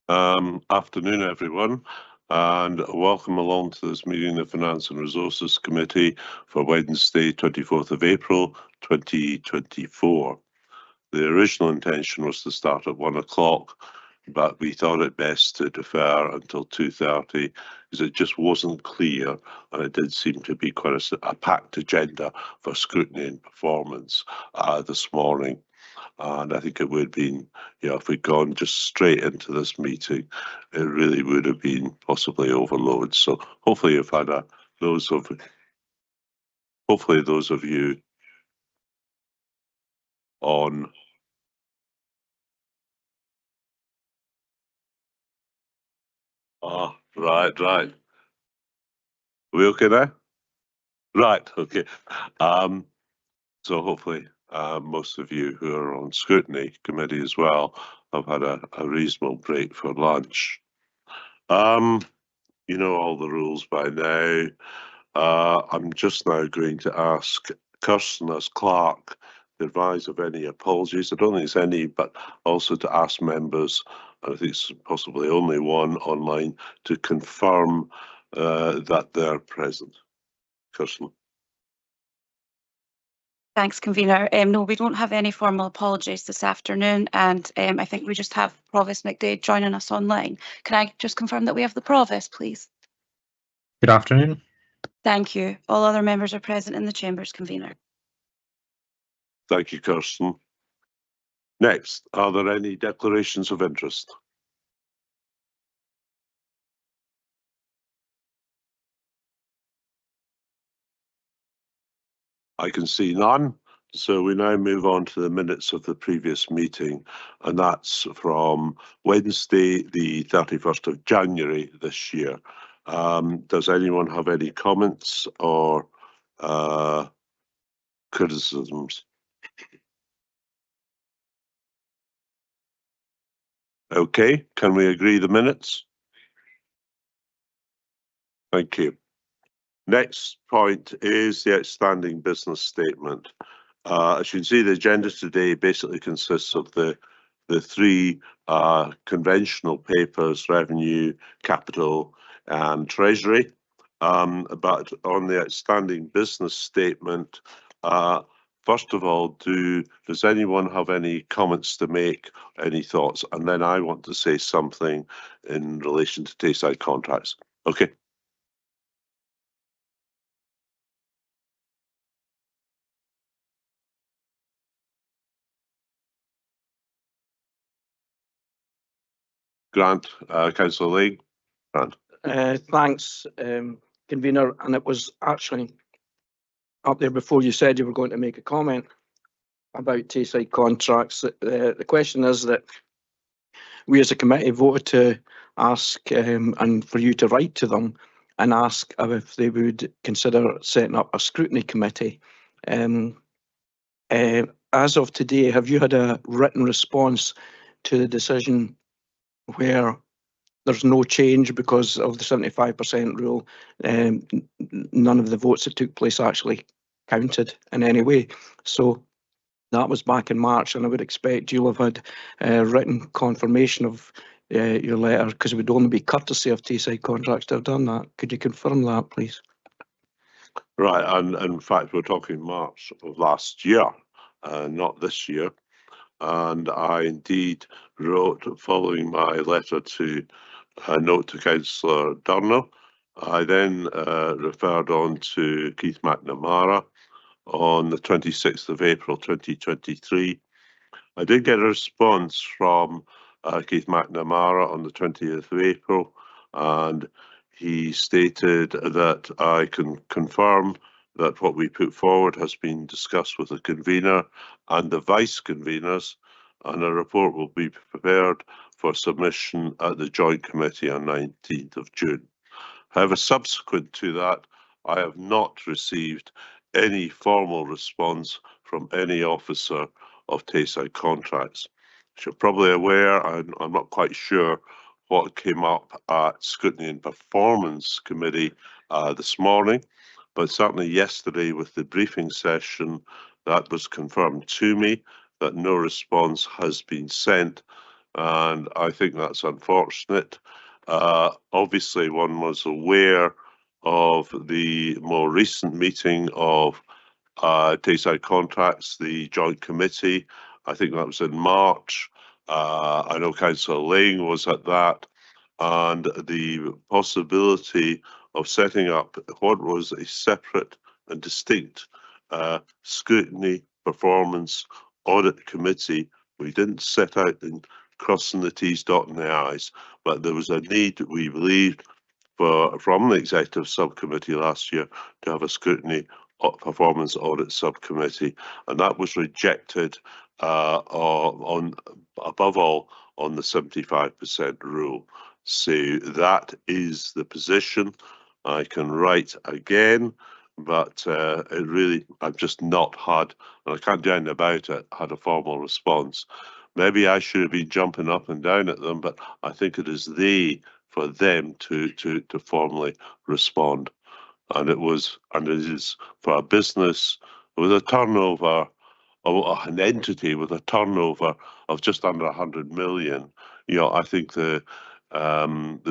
Afternoon, everyone, and welcome along to this meeting of the Finance and Resources Committee for Wednesday, 24th of April, 2024. The original intention was to start at 1 o'clock, but we thought it best to defer until 2:30 because it just wasn't clear, and it did seem to be quite a packed agenda for scrutiny and performance this morning. And I think it would have been, if we'd gone just straight into this meeting, it really would have been possibly overload. So hopefully you've had those of you on. Right. Are we okay there? Right, okay. So hopefully most of you who are on scrutiny committee as well have had a reasonable break for lunch. You know all the rules by now. I'm just now going to ask Kirsten as clerk to advise of any apologies. I don't think there's any, but also to ask members, and I think it's possibly only one online, to confirm that they're present. Kirsten. Thanks, Convener. No, we don't have any formal apologies this afternoon, and I think we just have Provost McDade joining us online. Can I just confirm that we have the Provost, please? Good afternoon. Thank you. All other members are present in the Chambers, Convener. Thank you, Kirsten. Next, are there any declarations of interest? I can see none. So we now move on to the minutes of the previous meeting, and that's from Wednesday, the 31st of January this year. Does anyone have any comments or criticisms? Okay, can we agree the minutes? Thank you. Next point is the outstanding business statement. As you can see, the agenda today basically consists of the three conventional papers: revenue, capital, and treasury. But on the outstanding business statement, first of all, does anyone have any comments to make, any thoughts? And then I want to say something in relation to Tayside contracts. Okay. Grant, Councillor Legge. Grant. Thanks, Convener. And it was actually up there before you said you were going to make a comment about Tayside contracts. The question is that we as a committee voted to ask and for you to write to them and ask if they would consider setting up a scrutiny committee. As of today, have you had a written response to the decision where there's no change because of the 75% rule? None of the votes that took place actually counted in any way. So that was back in March, and I would expect you'll have had written confirmation of your letter, because it would only be courtesy of Tayside contracts to have done that. Could you confirm that, please? Right, and in fact, we're talking March of last year, not this year. And I indeed wrote, following my letter to a note to Councillor Durno. I then referred on to Keith McNamara on the 26th of April 2023. I did get a response from Keith McNamara on the 20th of April, and he stated that I can confirm that what we put forward has been discussed with the convener and the vice conveners, and a report will be prepared for submission at the Joint Committee on 19th of June. However, subsequent to that, I have not received any formal response from any officer of Tayside contracts. As you're probably aware, I'm not quite sure what came up at Scrutiny and Performance Committee this morning, but certainly yesterday with the briefing session, that was confirmed to me that no response has been sent and I think that's unfortunate. Obviously, one was aware of the more recent meeting of Tayside Contracts, the joint committee. I think that was in March. I know Councillor Lang was at that, and the possibility of setting up what was a separate and distinct scrutiny, performance, audit committee. We didn't set out in crossing the T's, dotting the I's, but there was a need, we believed, from the executive subcommittee last year to have a scrutiny performance audit subcommittee, and that was rejected on above all on the 75% rule. So that is the position. I can write again, but it really, I've just not had, and I can't do anything about it, had a formal response. Maybe I should have been jumping up and down at them, but I think it is for them to formally respond. And it is for a business with a turnover, or an entity with a turnover of just under 100 million. You know, I think the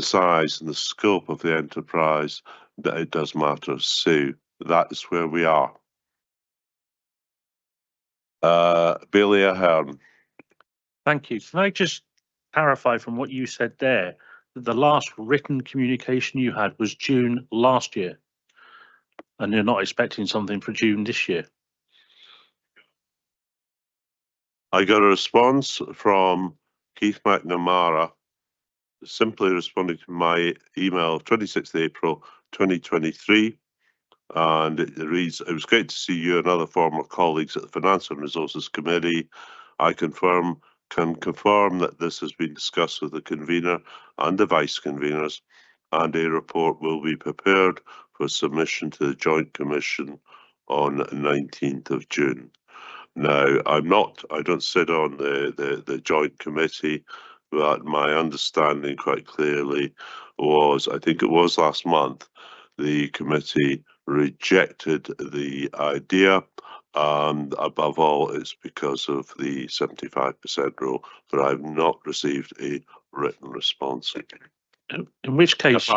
size and the scope of the enterprise, that it does matter. So that's where we are. Bailey Ahern. Thank you. Can I just clarify from what you said there, that the last written communication you had was June last year, and you're not expecting something for June this year? I got a response from Keith McNamara, simply responding to my email of 26th April 2023. And it reads, "It was great to see you and other former colleagues at the Finance and Resources Committee. I can confirm that this has been discussed with the convener and the vice conveners, and a report will be prepared for submission to the Joint Commission on 19th of June. Now, I don't sit on the Joint Committee, but my understanding quite clearly was, I think it was last month, the committee rejected the idea, and above all, it's because of the 75% rule, but I've not received a written response. In which case,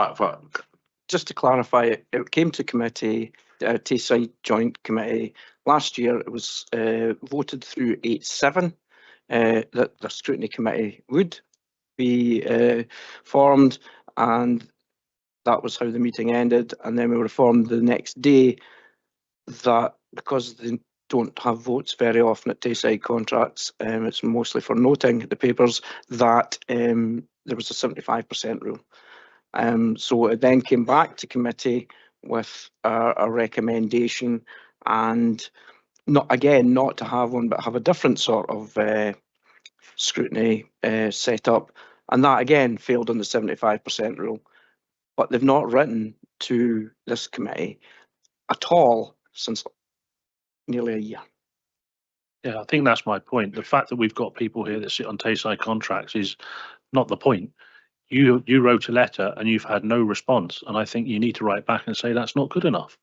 Just to clarify, it came to committee, Tayside Joint Committee. Last year, it was voted through 8-7 that the scrutiny committee would be formed, and that was how the meeting ended. And then we were informed the next day that because they don't have votes very often at Tayside Contracts, it's mostly for noting the papers, that there was a 75% rule. So it then came back to committee with a recommendation, and not to have one, but have a different sort of scrutiny set up, and that again failed on the 75% rule. But they've not written to this committee at all since nearly a year. yeah, I think that's my point. The fact that we've got people here that sit on Tayside Contracts is not the point. You wrote a letter and you've had no response, and I think you need to write back and say that's not good enough.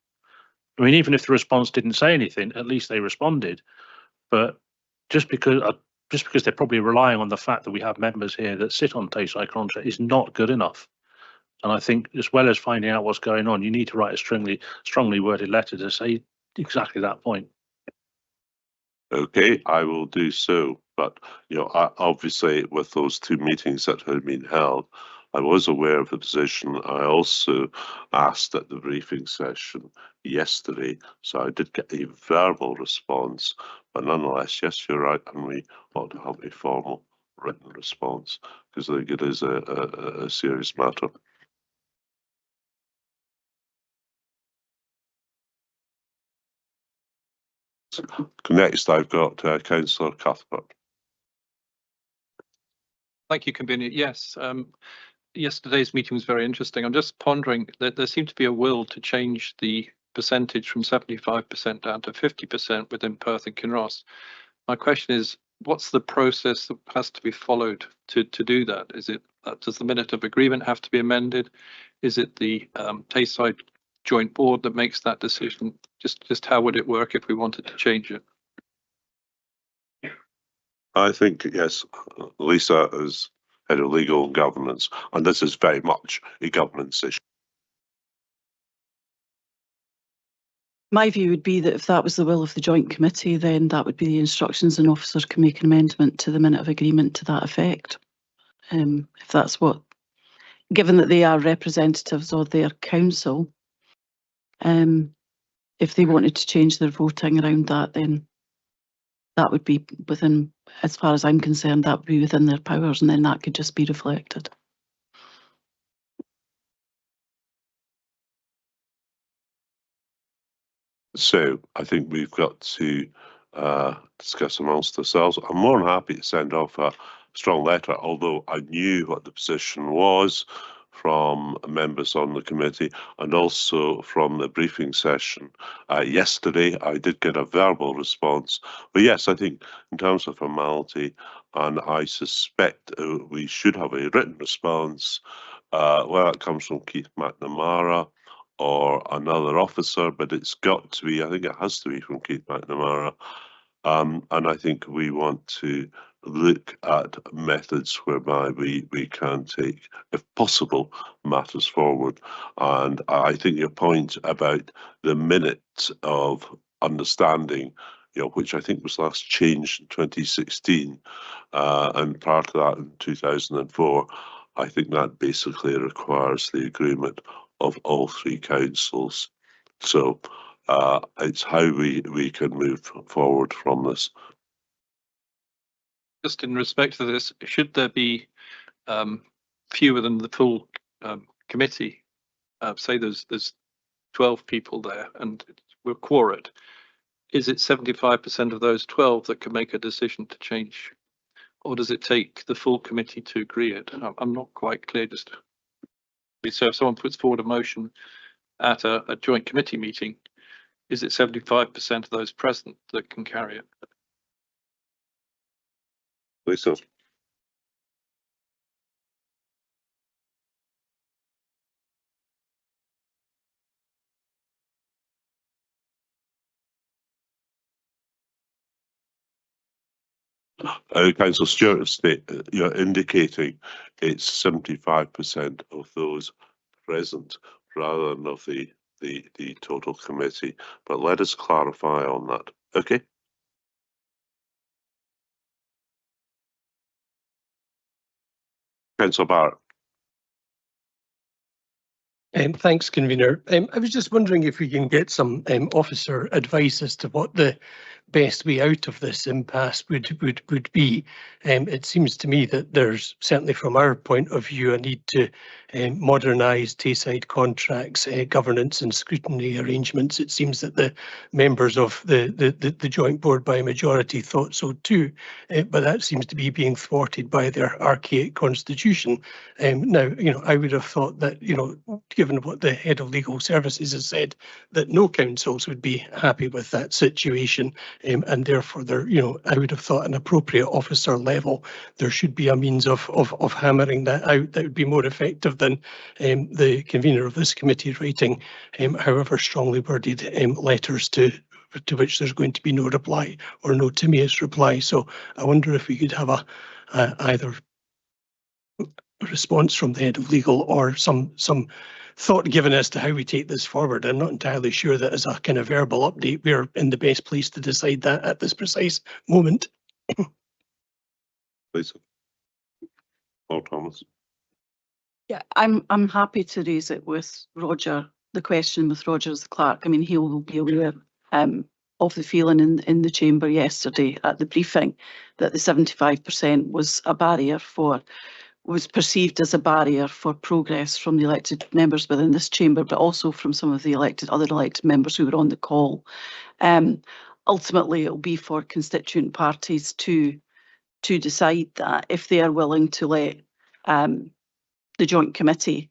I mean, even if the response didn't say anything, at least they responded. But just because they're probably relying on the fact that we have members here that sit on Tayside Contract is not good enough. And I think, as well as finding out what's going on, you need to write a strongly worded letter to say exactly that point. Okay, I will do so. But, you know, obviously with those two meetings that had been held, I was aware of the position. I also asked at the briefing session yesterday, so I did get a verbal response. But nonetheless, yes, you're right, and we ought to have a formal written response, because I think it is a serious matter. Next, I've got Councillor Cuthbert. Thank you, Convener. Yes, yesterday's meeting was very interesting. I'm just pondering that there seemed to be a will to change the percentage from 75% down to 50% within Perth and Kinross. My question is, what's the process that has to be followed to do that? Is it does the minute of agreement have to be amended? Is it the Tayside Joint Board that makes that decision? Just how would it work if we wanted to change it? I think, yes, Lisa is head of legal and governance, and this is very much a governance issue. My view would be that if that was the will of the joint committee, then that would be the instructions, and officers can make an amendment to the minute of agreement to that effect. If that's what, given that they are representatives of their council, if they wanted to change their voting around that, then that would be within, as far as I'm concerned, that would be within their powers, and then that could just be reflected. So I think we've got to discuss amongst ourselves. I'm more than happy to send off a strong letter, although I knew what the position was from members on the committee and also from the briefing session yesterday. I did get a verbal response, but yes, I think in terms of formality, and I suspect we should have a written response, whether it comes from Keith McNamara or another officer, but it's got to be, I think it has to be from Keith McNamara. And I think we want to look at methods whereby we can take, if possible, matters forward. And I think your point about the minute of understanding, you know, which I think was last changed in 2016, and prior to that in 2004, I think that basically requires the agreement of all three councils. So it's how we can move forward from this. Just in respect to this, should there be fewer than the full committee? Say there's 12 people there and we're quorate. Is it 75% of those 12 that can make a decision to change? Or does it take the full committee to agree it? I'm not quite clear. Just so if someone puts forward a motion at a joint committee meeting, is it 75% of those present that can carry it? Lisa. Councillor Stewart, you're indicating it's 75% of those present rather than of the total committee, but let us clarify on that. Okay. Councillor Barrett. Thanks, convener. I was just wondering if we can get some officer advice as to what the best way out of this impasse would be. It seems to me that there's, certainly from our point of view, a need to modernise Tayside contracts, governance and scrutiny arrangements. It seems that the members of the joint board by majority thought so too, but that seems to be being thwarted by their archaic constitution. Now, you know, I would have thought that, you know, given what the head of legal services has said, that no councils would be happy with that situation. And therefore, there, you know, I would have thought an appropriate officer level, there should be a means of hammering that out that would be more effective than the convener of this committee writing, however strongly worded letters to which there's going to be no reply or no timious reply. So I wonder if we could have either a response from the head of legal or some thought given as to how we take this forward. I'm not entirely sure that as a kind of verbal update, we're in the best place to decide that at this precise moment. Lisa. Or Thomas. Yeah, I'm happy to raise it with Roger, the question with Roger as the clerk. I mean, he will be aware of the feeling in the chamber yesterday at the briefing that the 75% was a barrier for, was perceived as a barrier for progress from the elected members within this chamber, but also from some of the other elected members who were on the call. Ultimately, it will be for constituent parties to decide that if they are willing to let the joint committee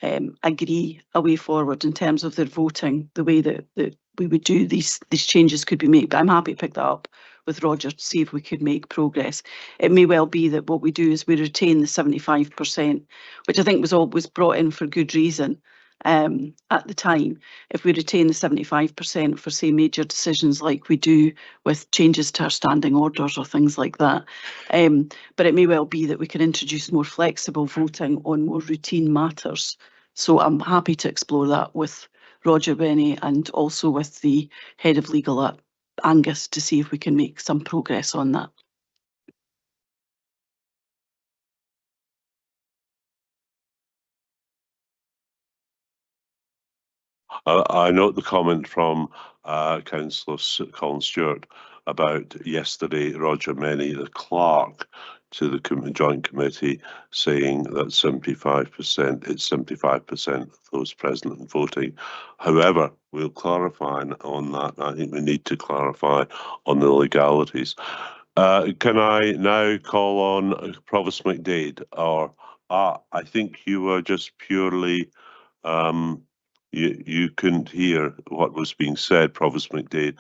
agree a way forward in terms of their voting, the way that we would do these changes could be made. But I'm happy to pick that up with Roger to see if we could make progress. It may well be that what we do is we retain the 75%, which I think was brought in for good reason, at the time. If we retain the 75% for, say, major decisions like we do with changes to our standing orders or things like that. But it may well be that we can introduce more flexible voting on more routine matters. So I'm happy to explore that with Roger Benny and also with the head of legal at Angus to see if we can make some progress on that. I note the comment from Councillor Colin Stewart about yesterday, Roger Menny, the clerk to the joint committee, saying that 75%, it's 75% of those present and voting. However, we'll clarify on that. I think we need to clarify on the legalities. Can I now call on Provost McDade, or I think you were just purely you couldn't hear what was being said, Provost McDade.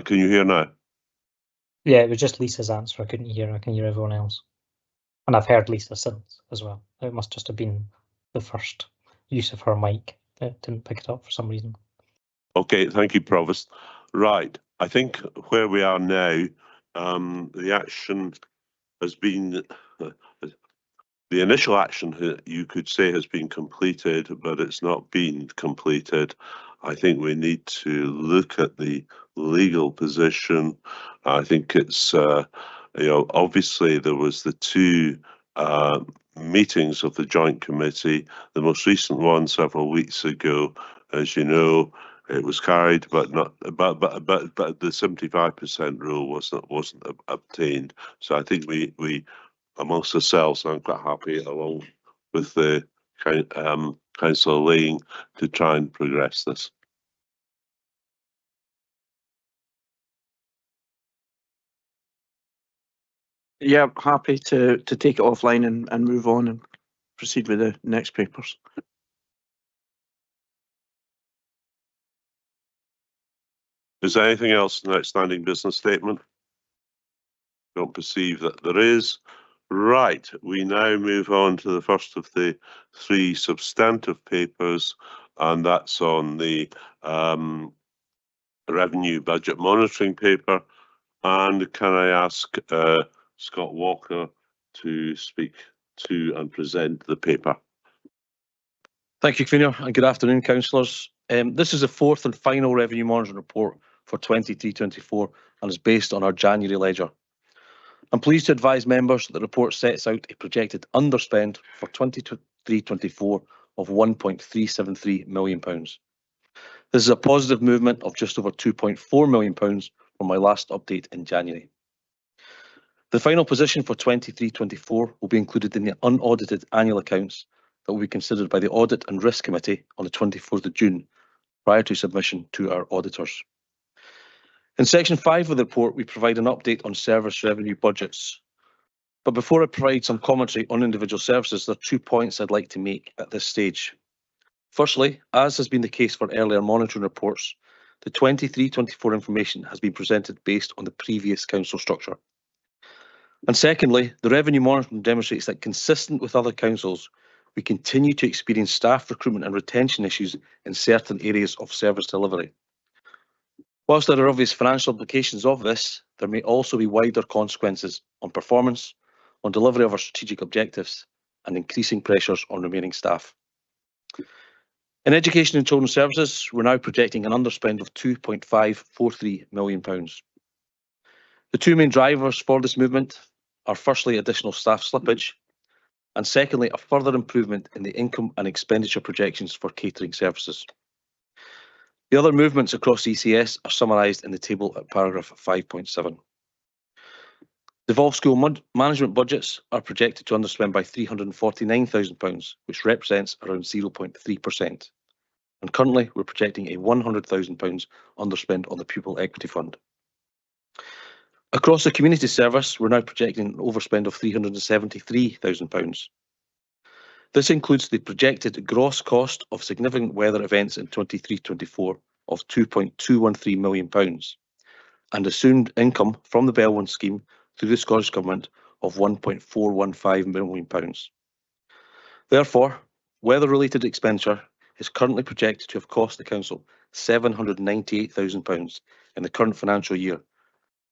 Can you hear now? Yeah, it was just Lisa's answer. I couldn't hear. I can hear everyone else. And I've heard Lisa since as well. It must just have been the first use of her mic. It didn't pick it up for some reason. Okay, thank you, Provost. Right, I think where we are now, the action has been, the initial action, you could say, has been completed, but it's not been completed. I think we need to look at the legal position. I think it's, obviously there was the two meetings of the joint committee. The most recent one several weeks ago, as you know, it was carried, but not. But the 75% rule wasn't obtained. So I think we amongst ourselves, I'm quite happy along with the Councillor Lane to try and progress this. Yeah, happy to take it offline and move on and proceed with the next papers. Is there anything else in the outstanding business statement? Don't perceive that there is. Right, we now move on to the first of the three substantive papers, and that's on the revenue budget monitoring paper. And can I ask Scott Walker to speak to and present the paper? Thank you, Convener, and good afternoon, councillors. This is the fourth and final revenue monitoring report for 23-24 and is based on our January ledger. I'm pleased to advise members that the report sets out a projected underspend for 23-24 of £1.373 million. This is a positive movement of just over £2.4 million from my last update in January. The final position for 23-24 will be included in the unaudited annual accounts that will be considered by the Audit and Risk Committee on the 24th of June, prior to submission to our auditors. In section 5 of the report, we provide an update on service revenue budgets. But before I provide some commentary on individual services, there are 2 points I'd like to make at this stage. Firstly, as has been the case for earlier monitoring reports, the 23-24 information has been presented based on the previous council structure. And secondly, the revenue monitoring demonstrates that, consistent with other councils, we continue to experience staff recruitment and retention issues in certain areas of service delivery. Whilst there are obvious financial implications of this, there may also be wider consequences on performance, on delivery of our strategic objectives, and increasing pressures on remaining staff. In Education and Children's Services, we're now projecting an underspend of £2.543 million. The two main drivers for this movement are, firstly, additional staff slippage, and secondly, a further improvement in the income and expenditure projections for catering services. The other movements across ECS are summarised in the table at paragraph 5.7. Devolved school management budgets are projected to underspend by £349,000, which represents around 0.3%. And currently, we're projecting a £100,000 underspend on the pupil equity fund. Across the community service, we're now projecting an overspend of £373,000. This includes the projected gross cost of significant weather events in 23-24 of £2.213 million and assumed income from the Bellwyn scheme through the Scottish Government of £1.415 million. Therefore, weather-related expenditure is currently projected to have cost the council £798,000 in the current financial year,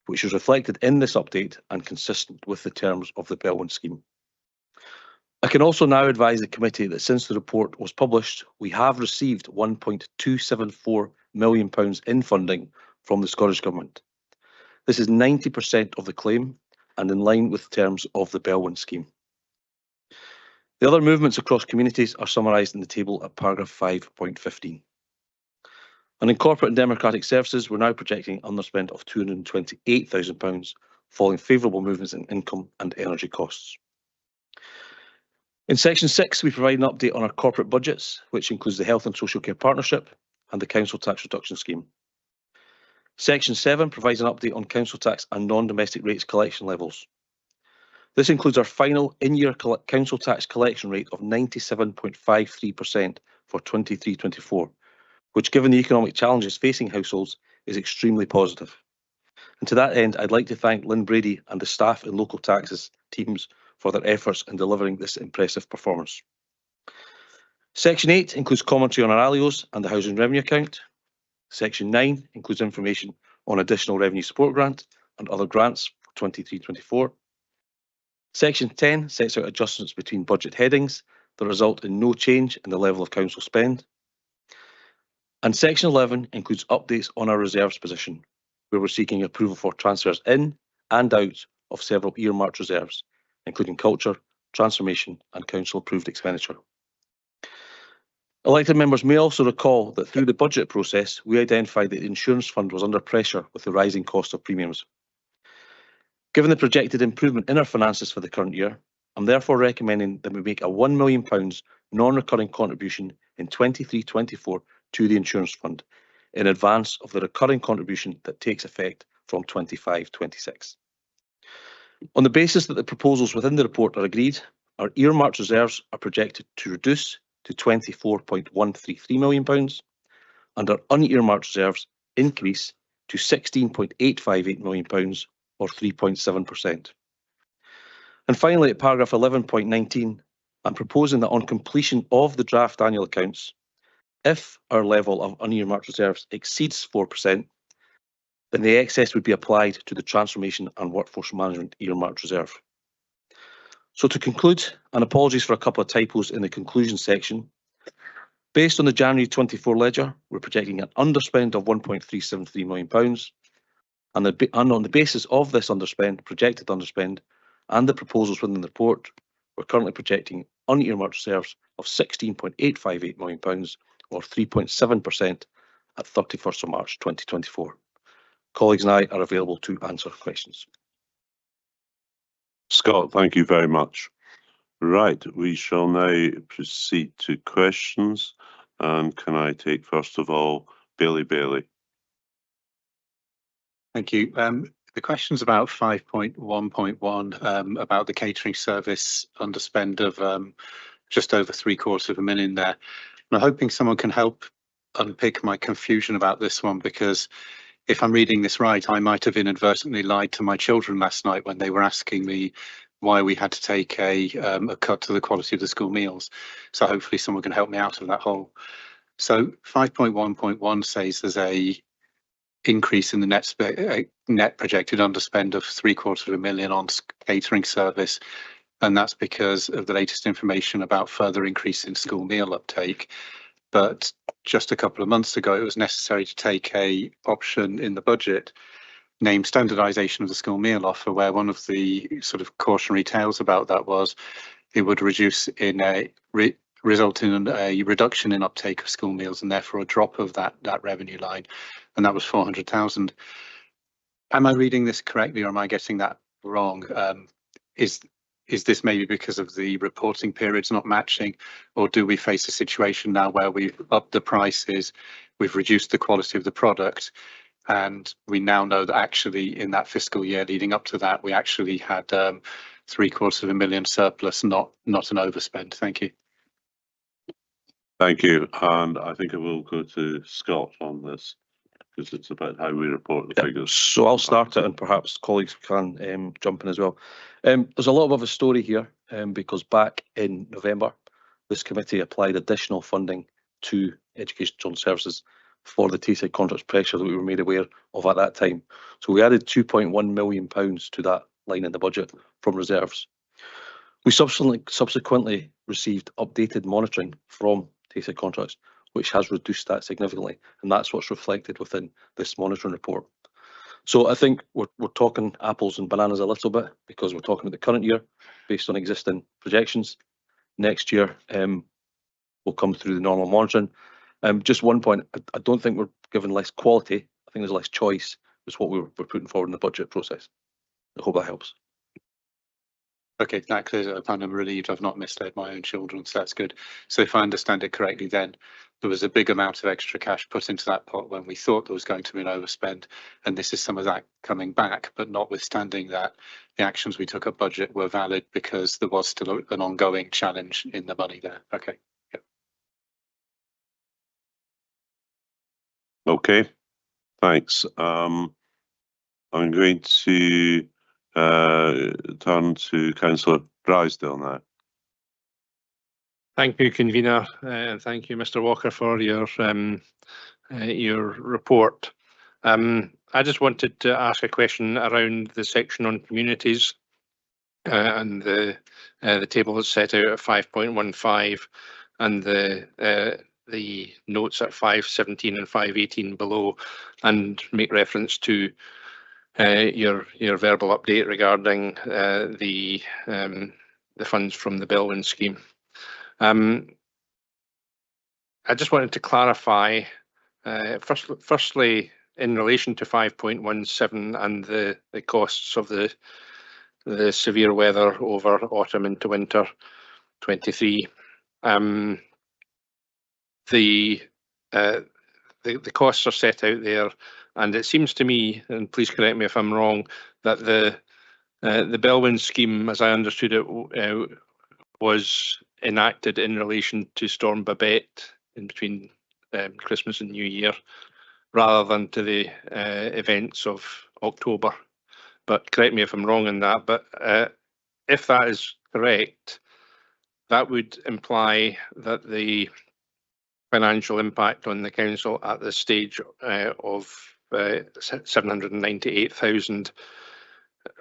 which is reflected in this update and consistent with the terms of the Belwyn scheme. I can also now advise the committee that since the report was published, we have received £1.274 million in funding from the Scottish Government. This is 90% of the claim and in line with the terms of the Belwyn scheme. The other movements across communities are summarised in the table at paragraph 5.15. And in corporate and democratic services, we're now projecting underspend of £228,000, following favourable movements in income and energy costs. In section 6, we provide an update on our corporate budgets, which includes the Health and Social Care Partnership and the Council Tax Reduction Scheme. Section 7 provides an update on council tax and non-domestic rates collection levels. This includes our final in-year council tax collection rate of 97.53% for 23-24, which, given the economic challenges facing households, is extremely positive. And to that end, I'd like to thank Lynn Brady and the staff in local taxes teams for their efforts in delivering this impressive performance. Section 8 includes commentary on our ALIOs and the Housing Revenue Account. Section 9 includes information on additional revenue support grant and other grants for 23-24. Section 10 sets out adjustments between budget headings that result in no change in the level of council spend. And Section 11 includes updates on our reserves position, where we're seeking approval for transfers in and out of several earmarked reserves, including culture, transformation and council approved expenditure. Elected members may also recall that through the budget process, we identified that the insurance fund was under pressure with the rising cost of premiums. Given the projected improvement in our finances for the current year, I'm therefore recommending that we make a £1 million non-recurring contribution in 23-24 to the insurance fund in advance of the recurring contribution that takes effect from 25-26. On the basis that the proposals within the report are agreed, our earmarked reserves are projected to reduce to £24.133 million and our unearmarked reserves increase to £16.858 million or 3.7%. And finally, at paragraph 11.19, I'm proposing that on completion of the draft annual accounts, if our level of unearmarked reserves exceeds 4%, then the excess would be applied to the Transformation and Workforce Management earmarked reserve. So to conclude, and apologies for a couple of typos in the conclusion section, based on the January 24 ledger, we're projecting an underspend of £1.373 million, and on the basis of this projected underspend, and the proposals within the report, we're currently projecting unearmarked reserves of £16.858 million, or 3.7% at 31st of March 2024. Colleagues and I are available to answer questions. Scott, thank you very much. Right, we shall now proceed to questions. And can I take, first of all, Bailey? Thank you. The question's about 5.1.1 about the catering service underspend of just over £750,000 there. I'm hoping someone can help unpick my confusion about this one, because if I'm reading this right, I might have inadvertently lied to my children last night when they were asking me why we had to take a cut to the quality of the school meals. So hopefully someone can help me out of that hole. So 5.1.1 says there's a increase in the net projected underspend of £750,000 on catering service, and that's because of the latest information about further increase in school meal uptake. But just a couple of months ago, it was necessary to take a option in the budget named standardisation of the school meal offer, where one of the sort of cautionary tales about that was it would result in a reduction in uptake of school meals, and therefore a drop of that revenue line, and that was 400,000. Am I reading this correctly, or am I getting that wrong? Is this maybe because of the reporting periods not matching, or do we face a situation now where we've upped the prices, we've reduced the quality of the product, and we now know that actually in that fiscal year leading up to that, we actually had £750,000 surplus, not an overspend? Thank you. Thank you. And I think I will go to Scott on this, because it's about how we report the figures. So I'll start it and perhaps colleagues can jump in as well. There's a lot of a story here because back in November, this committee applied additional funding to Education Children's Services for the Tayside contracts pressure that we were made aware of at that time. So we added £2.1 million to that line in the budget from reserves. We subsequently received updated monitoring from Tayside contracts, which has reduced that significantly, and that's what's reflected within this monitoring report. So I think we're talking apples and bananas a little bit, because we're talking about the current year based on existing projections. Next year will come through the normal monitoring. Just one point, I don't think we're given less quality. I think there's less choice, is what we're putting forward in the budget process. I hope that helps. Okay, that clears it up, and I'm relieved I've not misled my own children, so that's good. So if I understand it correctly, then there was a big amount of extra cash put into that pot when we thought there was going to be an overspend, and this is some of that coming back, but notwithstanding that, the actions we took at budget were valid because there was still an ongoing challenge in the money there. Okay. Yep. Okay, thanks. I'm going to turn to Councillor Drysdale now. Thank you, convener, and thank you, Mr. Walker, for your report. I just wanted to ask a question around the section on communities and the table that's set out at 5.15 and the notes at 5.17 and 5.18 below, and make reference to your verbal update regarding the funds from the Bellwyn scheme. I just wanted to clarify, firstly, in relation to 5.17 and the costs of the severe weather over autumn into winter 23, the costs are set out there, and it seems to me, and please correct me if I'm wrong, that the Bellwyn scheme, as I understood it, was enacted in relation to Storm Babette in between Christmas and New Year, rather than to the events of October. But correct me if I'm wrong in that. But if that is correct, that would imply that the financial impact on the council at this stage of 798,000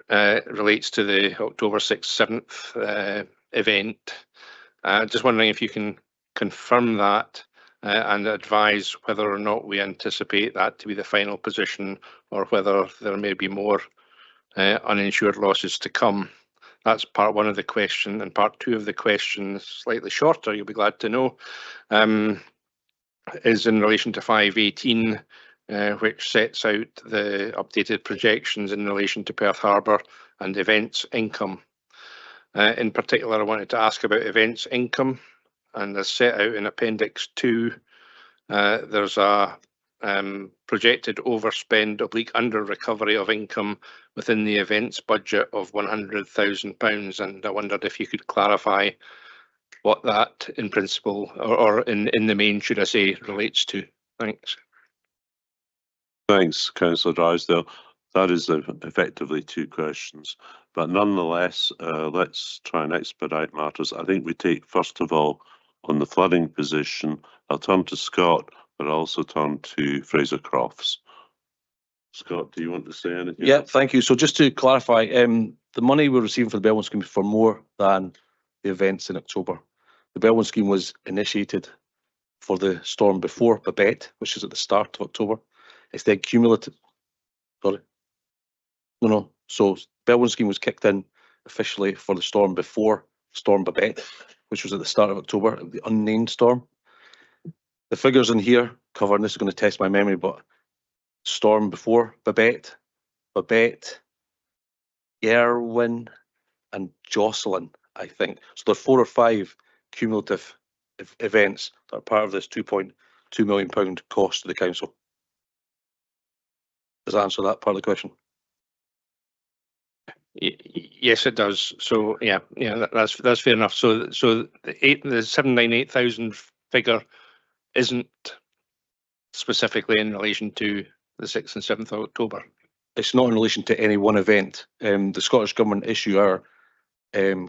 relates to the October 6th, 7th event. Just wondering if you can confirm that and advise whether or not we anticipate that to be the final position, or whether there may be more uninsured losses to come. That's part one of the question, and part two of the question, slightly shorter, you'll be glad to know, is in relation to 5.18, which sets out the updated projections in relation to Perth Harbour and events income. In particular, I wanted to ask about events income, and as set out in Appendix 2, there's a projected overspend / under recovery of income within the events budget of £100,000, and I wondered if you could clarify what that in principle, or in the main, should I say, relates to. Thanks. Thanks, Councillor Drysdale. That is effectively two questions, but nonetheless, let's try and expedite matters. I think we take, first of all, on the flooding position. I'll turn to Scott, but also turn to Fraser Crofts. Scott, do you want to say anything? Yeah, thank you. So just to clarify, the money we're receiving for the Bellwyn scheme is for more than the events in October. The Bellwyn scheme was initiated for the storm before Babette, which is at the start of October. It's the cumulative. Sorry. No. So Bellwyn scheme was kicked in officially for the storm before Storm Babette, which was at the start of October, the unnamed storm. The figures in here cover, and this is going to test my memory, but storm before Babette, Irwin, and Jocelyn, I think. So there are 4 or 5 cumulative events that are part of this £2.2 million cost to the council. Does that answer that part of the question? Yes, it does. So yeah, that's fair enough. So the 798,000 figure isn't specifically in relation to the 6th and 7th of October. It's not in relation to any one event. The Scottish Government issue our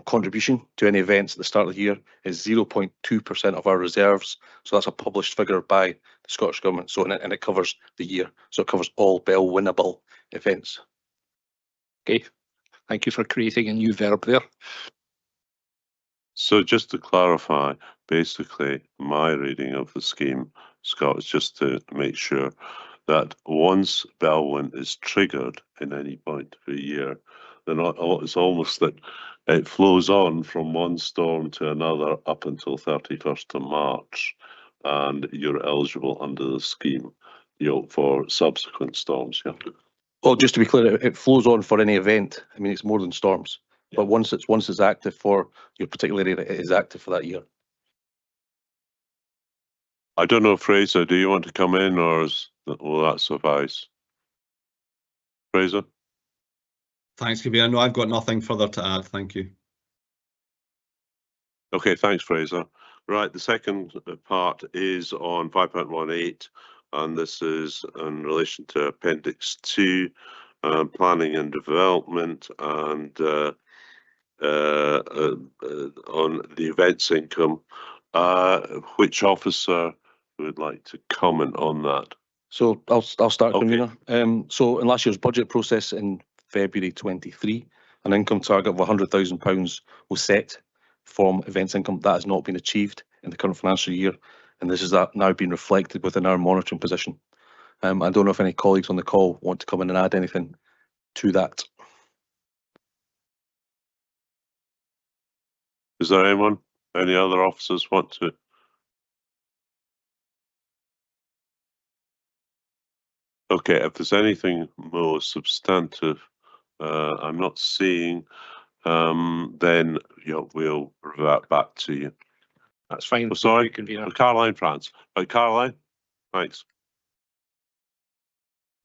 contribution to any events at the start of the year is 0.2% of our reserves. So that's a published figure by the Scottish Government. So and it covers the year. So it covers all Bell winnable events. Okay, thank you for creating a new verb there. So just to clarify, basically my reading of the scheme, Scott, is just to make sure that once Bellwyn is triggered in any point of a year, then it's almost that it flows on from one storm to another up until 31st of March, and you're eligible under the scheme, for subsequent storms. Yeah. Well, just to be clear, it flows on for any event. I mean, it's more than storms. But once it's active for your particular area, it is active for that year. I don't know, Fraser, do you want to come in, or will that suffice? Fraser? Thanks, Kabir. No, I've got nothing further to add. Thank you. Okay, thanks, Fraser. Right, the second part is on 5.18, and this is in relation to Appendix 2, planning and development, and on the events income. Which officer would like to comment on that? So I'll start, Okay. Convener. So in last year's budget process in February 23, an income target of £100,000 was set from events income. That has not been achieved in the current financial year, and this is now being reflected within our monitoring position. I don't know if any colleagues on the call want to come in and add anything to that. Is there any other officers want to? Okay, if there's anything more substantive, I'm not seeing, then we'll revert back to you. That's fine. Oh, sorry, Convener. Caroline France. Caroline, thanks.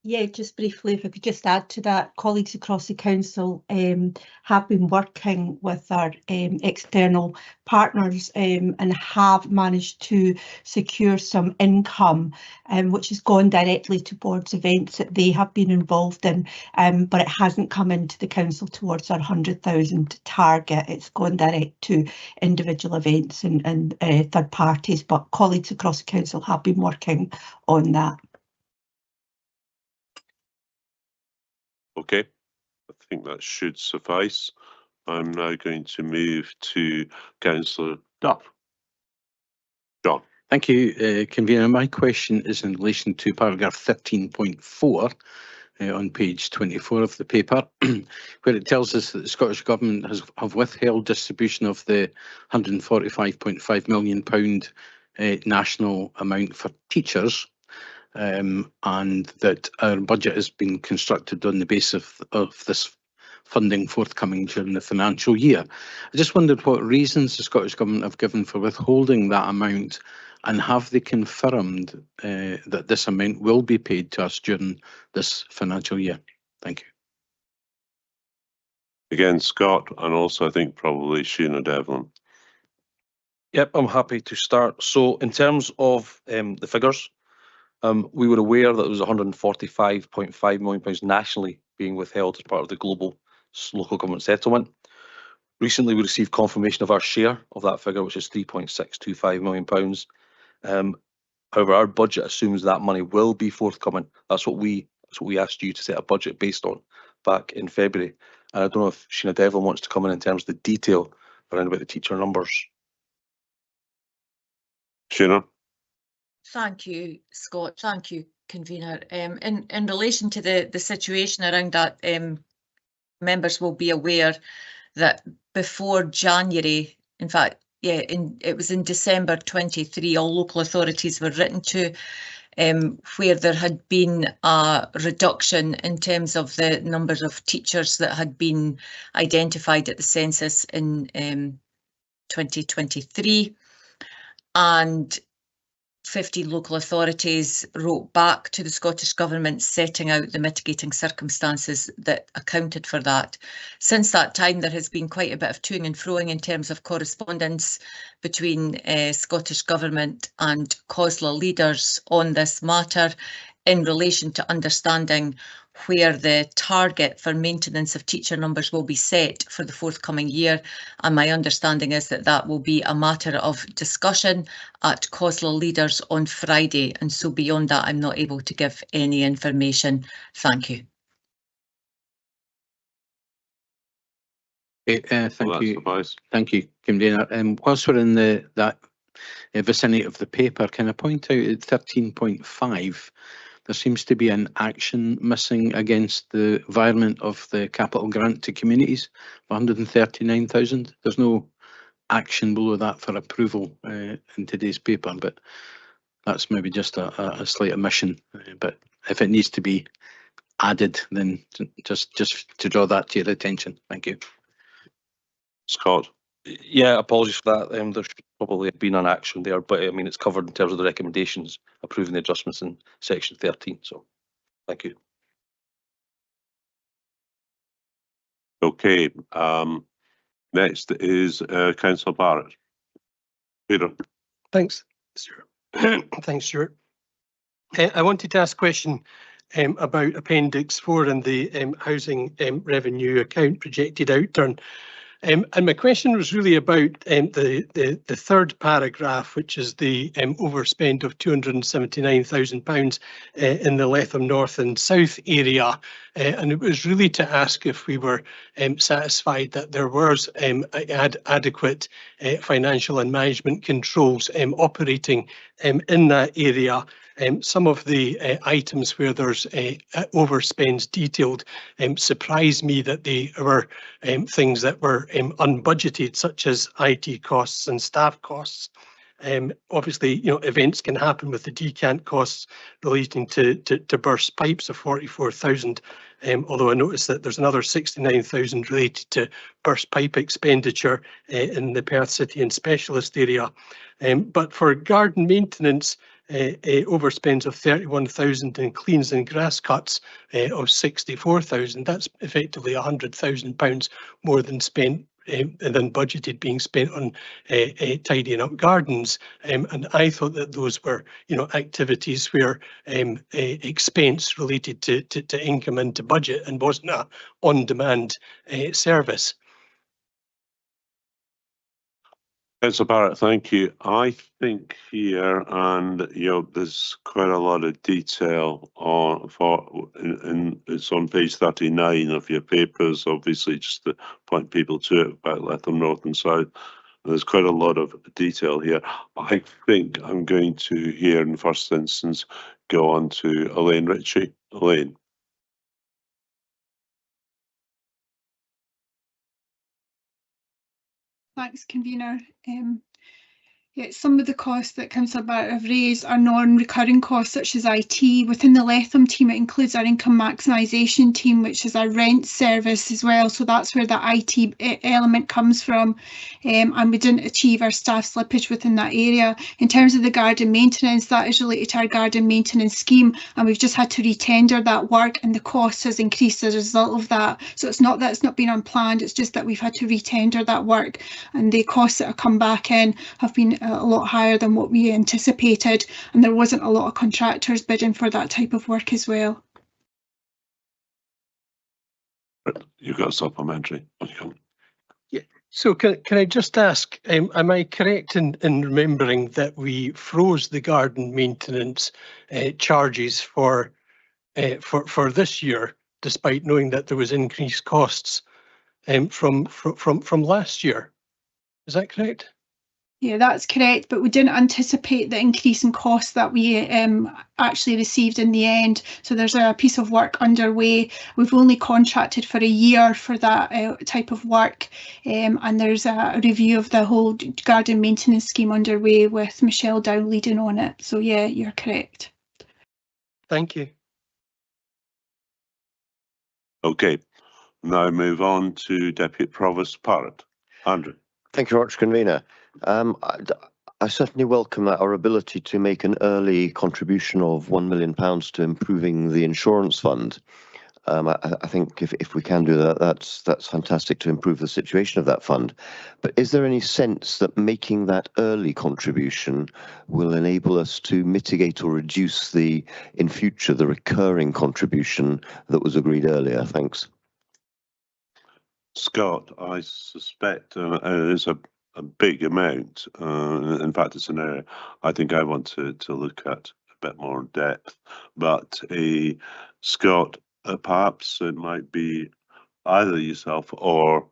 Yeah, just briefly, if I could just add to that, colleagues across the council have been working with our external partners and have managed to secure some income which has gone directly towards events that they have been involved in, but it hasn't come into the council towards our 100,000 target. It's gone direct to individual events and third parties, but colleagues across the council have been working on that. Okay, I think that should suffice. I'm now going to move to Councillor Duff. John. Thank you, Convener. My question is in relation to paragraph 13.4 on page 24 of the paper, where it tells us that the Scottish Government have withheld distribution of the £145.5 million national amount for teachers, and that our budget has been constructed on the basis of this funding forthcoming during the financial year. I just wondered what reasons the Scottish Government have given for withholding that amount, and have they confirmed that this amount will be paid to us during this financial year? Thank you. Again, Scott, and also I think probably Sheena Devlin. Yep, I'm happy to start. So in terms of the figures, we were aware that there was £145.5 million nationally being withheld as part of the global local government settlement. Recently, we received confirmation of our share of that figure, which is £3.625 million. However, our budget assumes that money will be forthcoming. That's what we asked you to set a budget based on back in February. And I don't know if Sheena Devlin wants to come in terms of the detail around about the teacher numbers. Sheena. Thank you, Scott. Thank you, Convener. In relation to the situation around that, members will be aware that before January, in fact, it was in December 23, all local authorities were written to, where there had been a reduction in terms of the numbers of teachers that had been identified at the census in 2023, and 50 local authorities wrote back to the Scottish Government setting out the mitigating circumstances that accounted for that. Since that time, there has been quite a bit of toing and froing in terms of correspondence between Scottish Government and COSLA leaders on this matter. in relation to understanding where the target for maintenance of teacher numbers will be set for the forthcoming year. And my understanding is that that will be a matter of discussion at COSLA leaders on Friday. And so beyond that, I'm not able to give any information. Thank you. Thank you. Thank you, Convener. Whilst we're in that vicinity of the paper, can I point out at 13.5, there seems to be an action missing against the environment of the capital grant to communities, 139,000. There's no action below that for approval in today's paper, but that's maybe just a slight omission. But if it needs to be added, then just to draw that to your attention. Thank you. Scott. Yeah, apologies for that. There should probably have been an action there, but I mean, it's covered in terms of the recommendations approving the adjustments in section 13. So thank you. Okay. Next is Councillor Barrett. Peter. Thanks, Stuart. Thanks, Stuart. I wanted to ask a question about Appendix 4 and the housing revenue account projected outturn. And my question was really about the third paragraph, which is the overspend of £279,000 in the Letham North and South area. And it was really to ask if we were satisfied that there was adequate financial and management controls operating in that area. Some of the items where there's overspends detailed surprised me that they were things that were unbudgeted, such as IT costs and staff costs. Obviously, events can happen with the decant costs relating to burst pipes of 44,000. Although I noticed that there's another 69,000 related to burst pipe expenditure in the Perth City and Specialist area. But for garden maintenance, overspends of 31,000 and cleans and grass cuts of 64,000. That's effectively £100,000 more than spent than budgeted being spent on tidying up gardens. And I thought that those were, activities where expense related to income and to budget and wasn't a on-demand service. Councillor Barrett, thank you. I think here, and there's quite a lot of detail it's on page 39 of your papers. Obviously, just to point people to it about Letham North and South. There's quite a lot of detail here. I think I'm going to here in first instance go on to Elaine Ritchie. Elaine. Thanks, Convener. Yeah, some of the costs that Councillor Barrett have raised are non-recurring costs such as IT. Within the Letham team, it includes our income maximisation team, which is our rent service as well. So that's where the IT element comes from. And we didn't achieve our staff slippage within that area. In terms of the garden maintenance, that is related to our garden maintenance scheme. And we've just had to retender that work and the cost has increased as a result of that. So it's not that it's not been unplanned, it's just that we've had to retender that work. And the costs that have come back in have been a lot higher than what we anticipated, and there wasn't a lot of contractors bidding for that type of work as well. You've got a supplementary. Yeah. So can I just ask, am I correct in remembering that we froze the garden maintenance charges for this year, despite knowing that there was increased costs from last year? Is that correct? Yeah, that's correct, but we didn't anticipate the increase in costs that we actually received in the end. So there's a piece of work underway. We've only contracted for a year for that type of work, and there's a review of the whole garden maintenance scheme underway with Michelle Dow leading on it. So yeah, you're correct. Thank you. Okay, now move on to Deputy Provost Parrott. Andrew. Thank you very much, Convener. I certainly welcome our ability to make an early contribution of £1 million to improving the insurance fund. I think if we can do that, that's fantastic to improve the situation of that fund. But is there any sense that making that early contribution will enable us to mitigate or reduce in future the recurring contribution that was agreed earlier? Thanks. Scott, I suspect it is a big amount. In fact, it's an area I think I want to look at a bit more in depth. But Scott, perhaps it might be either yourself or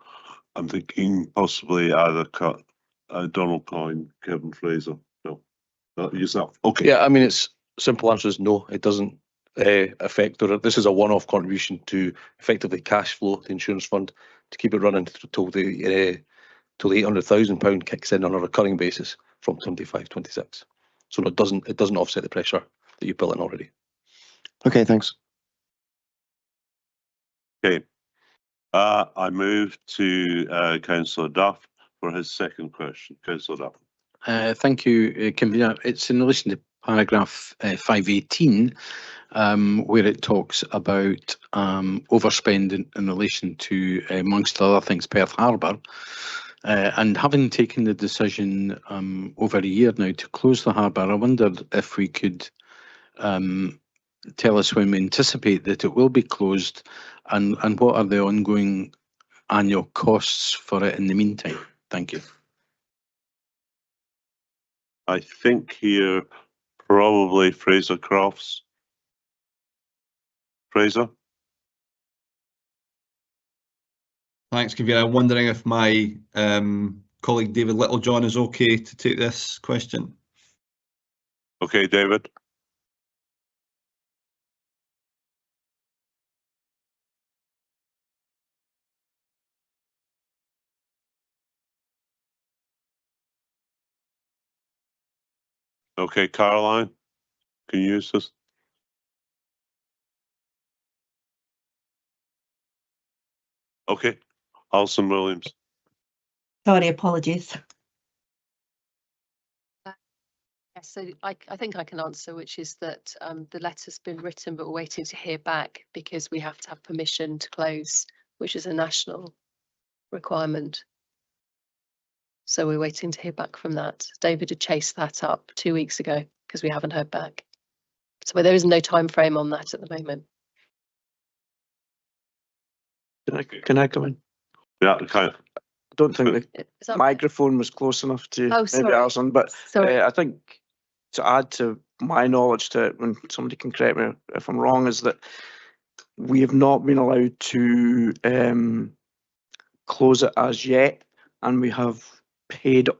I'm thinking possibly either Donald Coyne, Kevin Fraser. No, not yourself. Okay. Yeah, I mean, it's simple answer is no, it doesn't affect, or this is a one-off contribution to effectively cash flow the insurance fund to keep it running till the £800,000 kicks in on a recurring basis from 25-26. So it doesn't offset the pressure that you built in already. Okay, thanks. Okay. I move to Councillor Duff for his second question. Councillor Duff. Thank you, Convener. It's in relation to paragraph 518, where it talks about overspending in relation to, amongst other things, Perth Harbour. And having taken the decision over a year now to close the harbour, I wondered if we could tell us when we anticipate that it will be closed and what are the ongoing annual costs for it in the meantime. Thank you. I think here probably Fraser Crofts. Fraser? Thanks, Convener. I'm wondering if my colleague David Littlejohn is okay to take this question. Okay, David. Okay, Caroline, can you use this? Okay, Alison Williams. Sorry, apologies. Yes, so I think I can answer, which is that the letter's been written, but we're waiting to hear back because we have to have permission to close, which is a national requirement. So we're waiting to hear back from that. David had chased that up 2 weeks ago because we haven't heard back. So there is no time frame on that at the moment. Can I come in? Yeah, okay. I don't think the microphone was close enough to maybe Alison, but I think to add to my knowledge to it, when somebody can correct me if I'm wrong, is that we have not been allowed to close it as yet, and we have paid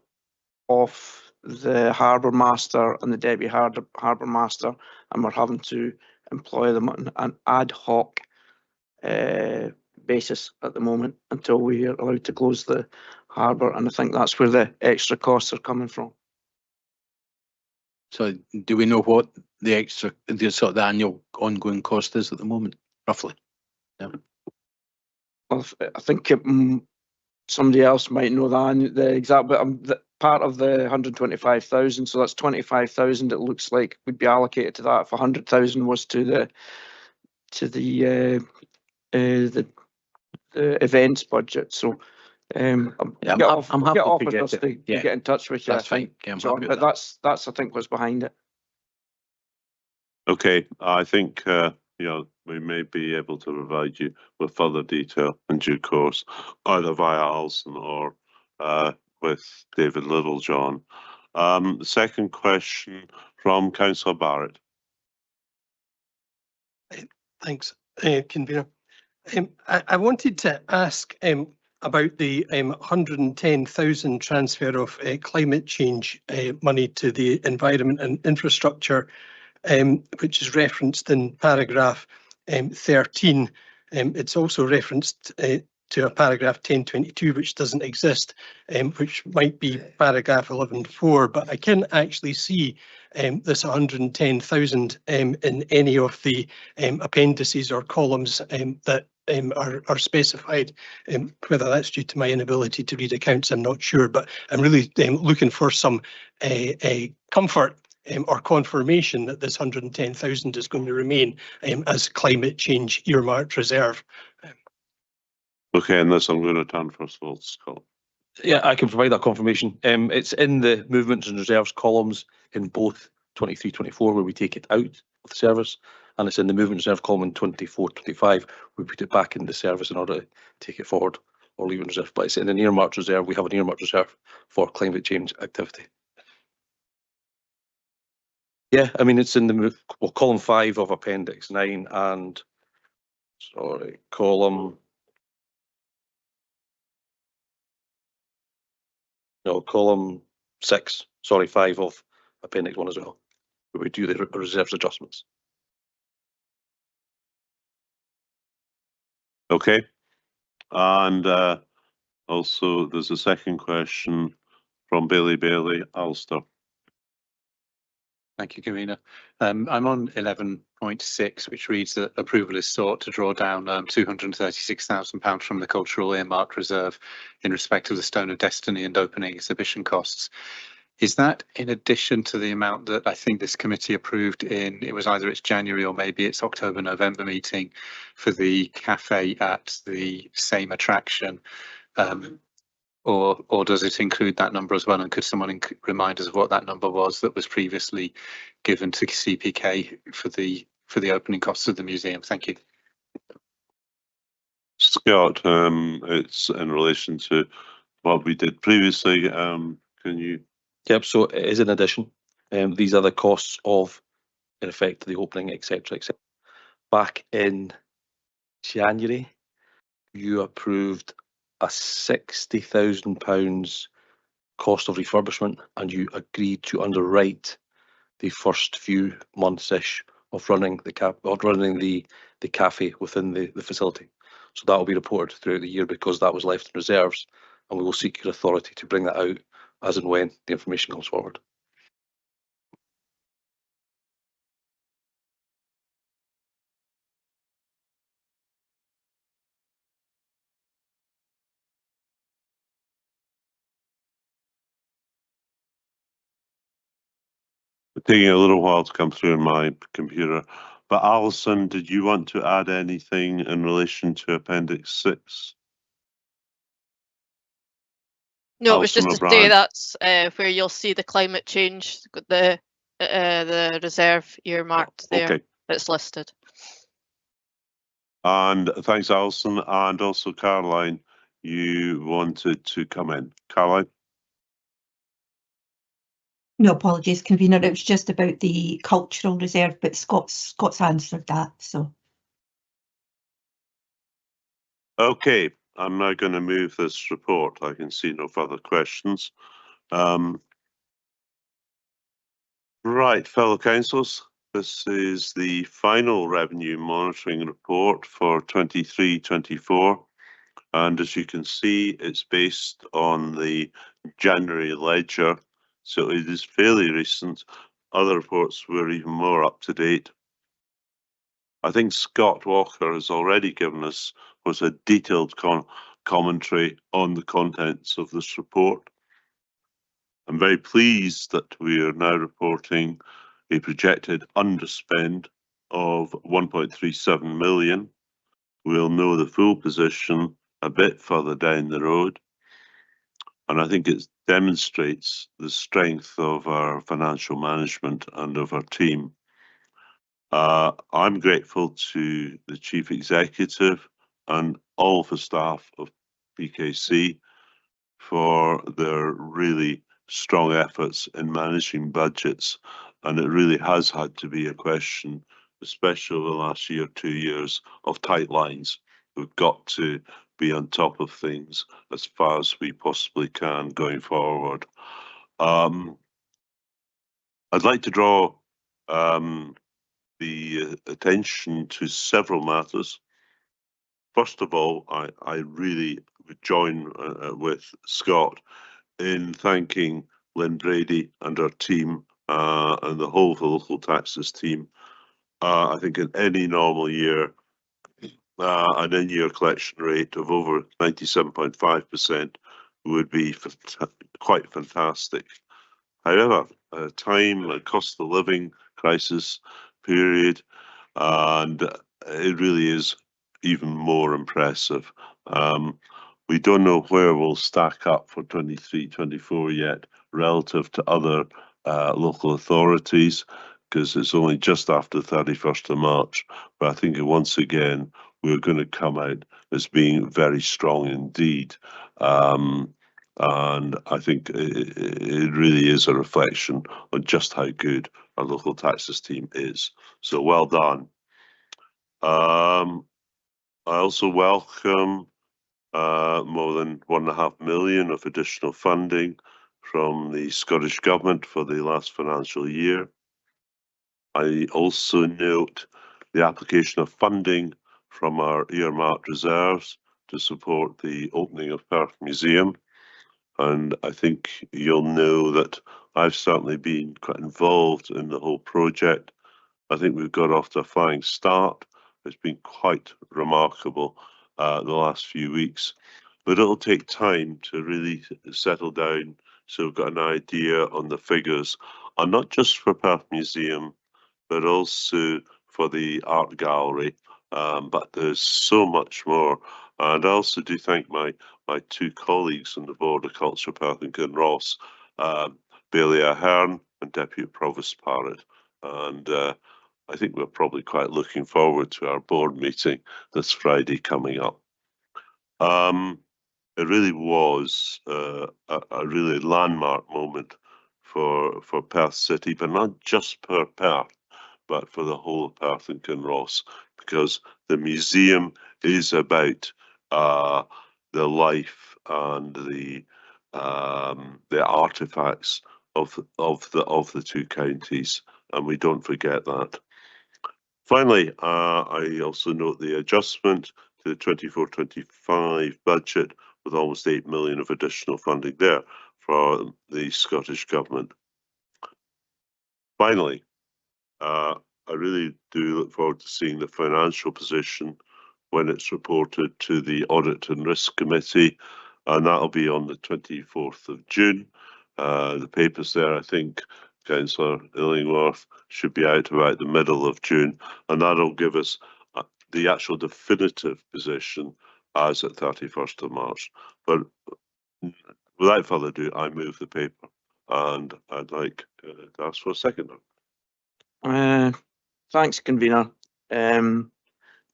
off the harbour master and the deputy harbour master, and we're having to employ them on an ad hoc basis at the moment until we are allowed to close the harbour, and I think that's where the extra costs are coming from. So do we know what the sort of the annual ongoing cost is at the moment, roughly? Yeah. Well, I think somebody else might know the exact, but part of the 125,000, so that's 25,000. It looks like would be allocated to that. If 100,000 was to the events budget. So I'm happy to get in touch with you. That's fine. Yeah, John, but that's I think what's behind it. Okay, I think we may be able to provide you with further detail in due course, either via Alison or with David Littlejohn. The second question from Councillor Barrett. Thanks, Convener. I wanted to ask about the 110,000 transfer of climate change money to the environment and infrastructure, which is referenced in paragraph 13. It's also referenced to a paragraph 1022, which doesn't exist, which might be paragraph 11.4, but I can't actually see this 110,000 in any of the appendices or columns that are specified. Whether that's due to my inability to read accounts, I'm not sure, but I'm really looking for some comfort or confirmation that this 110,000 is going to remain as climate change earmarked reserve. Okay, and this I'm going to turn first of all to Scott. Yeah, I can provide that confirmation. It's in the movements and reserves columns in both 23-24 where we take it out of the service, and it's in the movement reserve column in 24-25 we put it back into service in order to take it forward or leave it in reserve. But it's in an earmarked reserve. We have an earmarked reserve for climate change activity. Yeah, I mean, it's in the column 5 of Appendix 9 and column 6, 5 of Appendix 1 as well, where we do the reserves adjustments. Okay, and also there's a second question from Bailey. Alistair. Thank you, Convener. I'm on 11.6, which reads that approval is sought to draw down £236,000 from the cultural earmarked reserve in respect of the Stone of Destiny and opening exhibition costs. Is that in addition to the amount that I think this committee approved in, it was either its January or maybe its October-November meeting for the cafe at the same attraction? Or does it include that number as well? And could someone remind us of what that number was that was previously given to CPK for the opening costs of the museum? Thank you. Scott, it's in relation to what we did previously. Can you? Yep, so it is in addition. These are the costs of, in effect, the opening, etc., etc. Back in January, you approved a £60,000 cost of refurbishment, and you agreed to underwrite the first few months-ish of running the cafe within the facility. So that will be reported throughout the year because that was left in reserves, and we will seek your authority to bring that out as and when the information comes forward. Taking a little while to come through on my computer, but Alison, did you want to add anything in relation to Appendix 6? No, it was just Alison to say O'Brien. that's where you'll see the climate change, the reserve earmarked there. Okay. It's listed. And thanks, Alison, and also Caroline, you wanted to come in. Caroline? No apologies, Convener. It was just about the cultural reserve, but Scott's answered that. So Okay, I'm now going to move this report. I can see no further questions. Right, fellow councillors, this is the final revenue monitoring report for 23-24. And as you can see, it's based on the January ledger, so it is fairly recent. Other reports were even more up to date. I think Scott Walker has already given us a detailed commentary on the contents of this report. I'm very pleased that we are now reporting a projected underspend of 1.37 million. We'll know the full position a bit further down the road. And I think it demonstrates the strength of our financial management and of our team. I'm grateful to the Chief Executive and all the staff of PKC for their really strong efforts in managing budgets. And it really has had to be a question, especially over the last year, 2 years, of tight lines. We've got to be on top of things as far as we possibly can going forward. I'd like to draw the attention to several matters. First of all, I really would join with Scott in thanking Lynn Brady and her team and the whole of the local taxes team. I think in any normal year, an in-year collection rate of over 97.5% would be quite fantastic. However, at a time, a cost of living crisis period, and it really is even more impressive. We don't know where we'll stack up for 23-24 yet relative to other local authorities, because it's only just after 31st of March. But I think once again, we're going to come out as being very strong indeed. And I think it really is a reflection on just how good our local taxes team is. So well done. I also welcome more than £1.5 million of additional funding from the Scottish Government for the last financial year. I also note the application of funding from our earmarked reserves to support the opening of Perth Museum. And I think you'll know that I've certainly been quite involved in the whole project. I think we've got off to a flying start. It's been quite remarkable the last few weeks, but it'll take time to really settle down so we've got an idea on the figures, and not just for Perth Museum, but also for the art gallery. But there's so much more. And I also do thank my two colleagues on the Board of Culture, Perth and Kinross, Bailey Ahern and Deputy Provost Parrott. And I think we're probably quite looking forward to our board meeting this Friday coming up. It really was a really landmark moment for Perth City, but not just for Perth, but for the whole of Perth and Kinross, because the museum is about the life and the artifacts of the two counties, and we don't forget that. Finally, I also note the adjustment to the 24-25 budget with almost 8 million of additional funding there for the Scottish Government. Finally, I really do look forward to seeing the financial position when it's reported to the Audit and Risk Committee, and that'll be on the 24th of June. The papers there, I think, Councillor Illingworth, should be out about the middle of June, and that'll give us the actual definitive position as at 31st of March. But without further ado, I move the paper, and I'd like to ask for a seconder. Thanks, convener.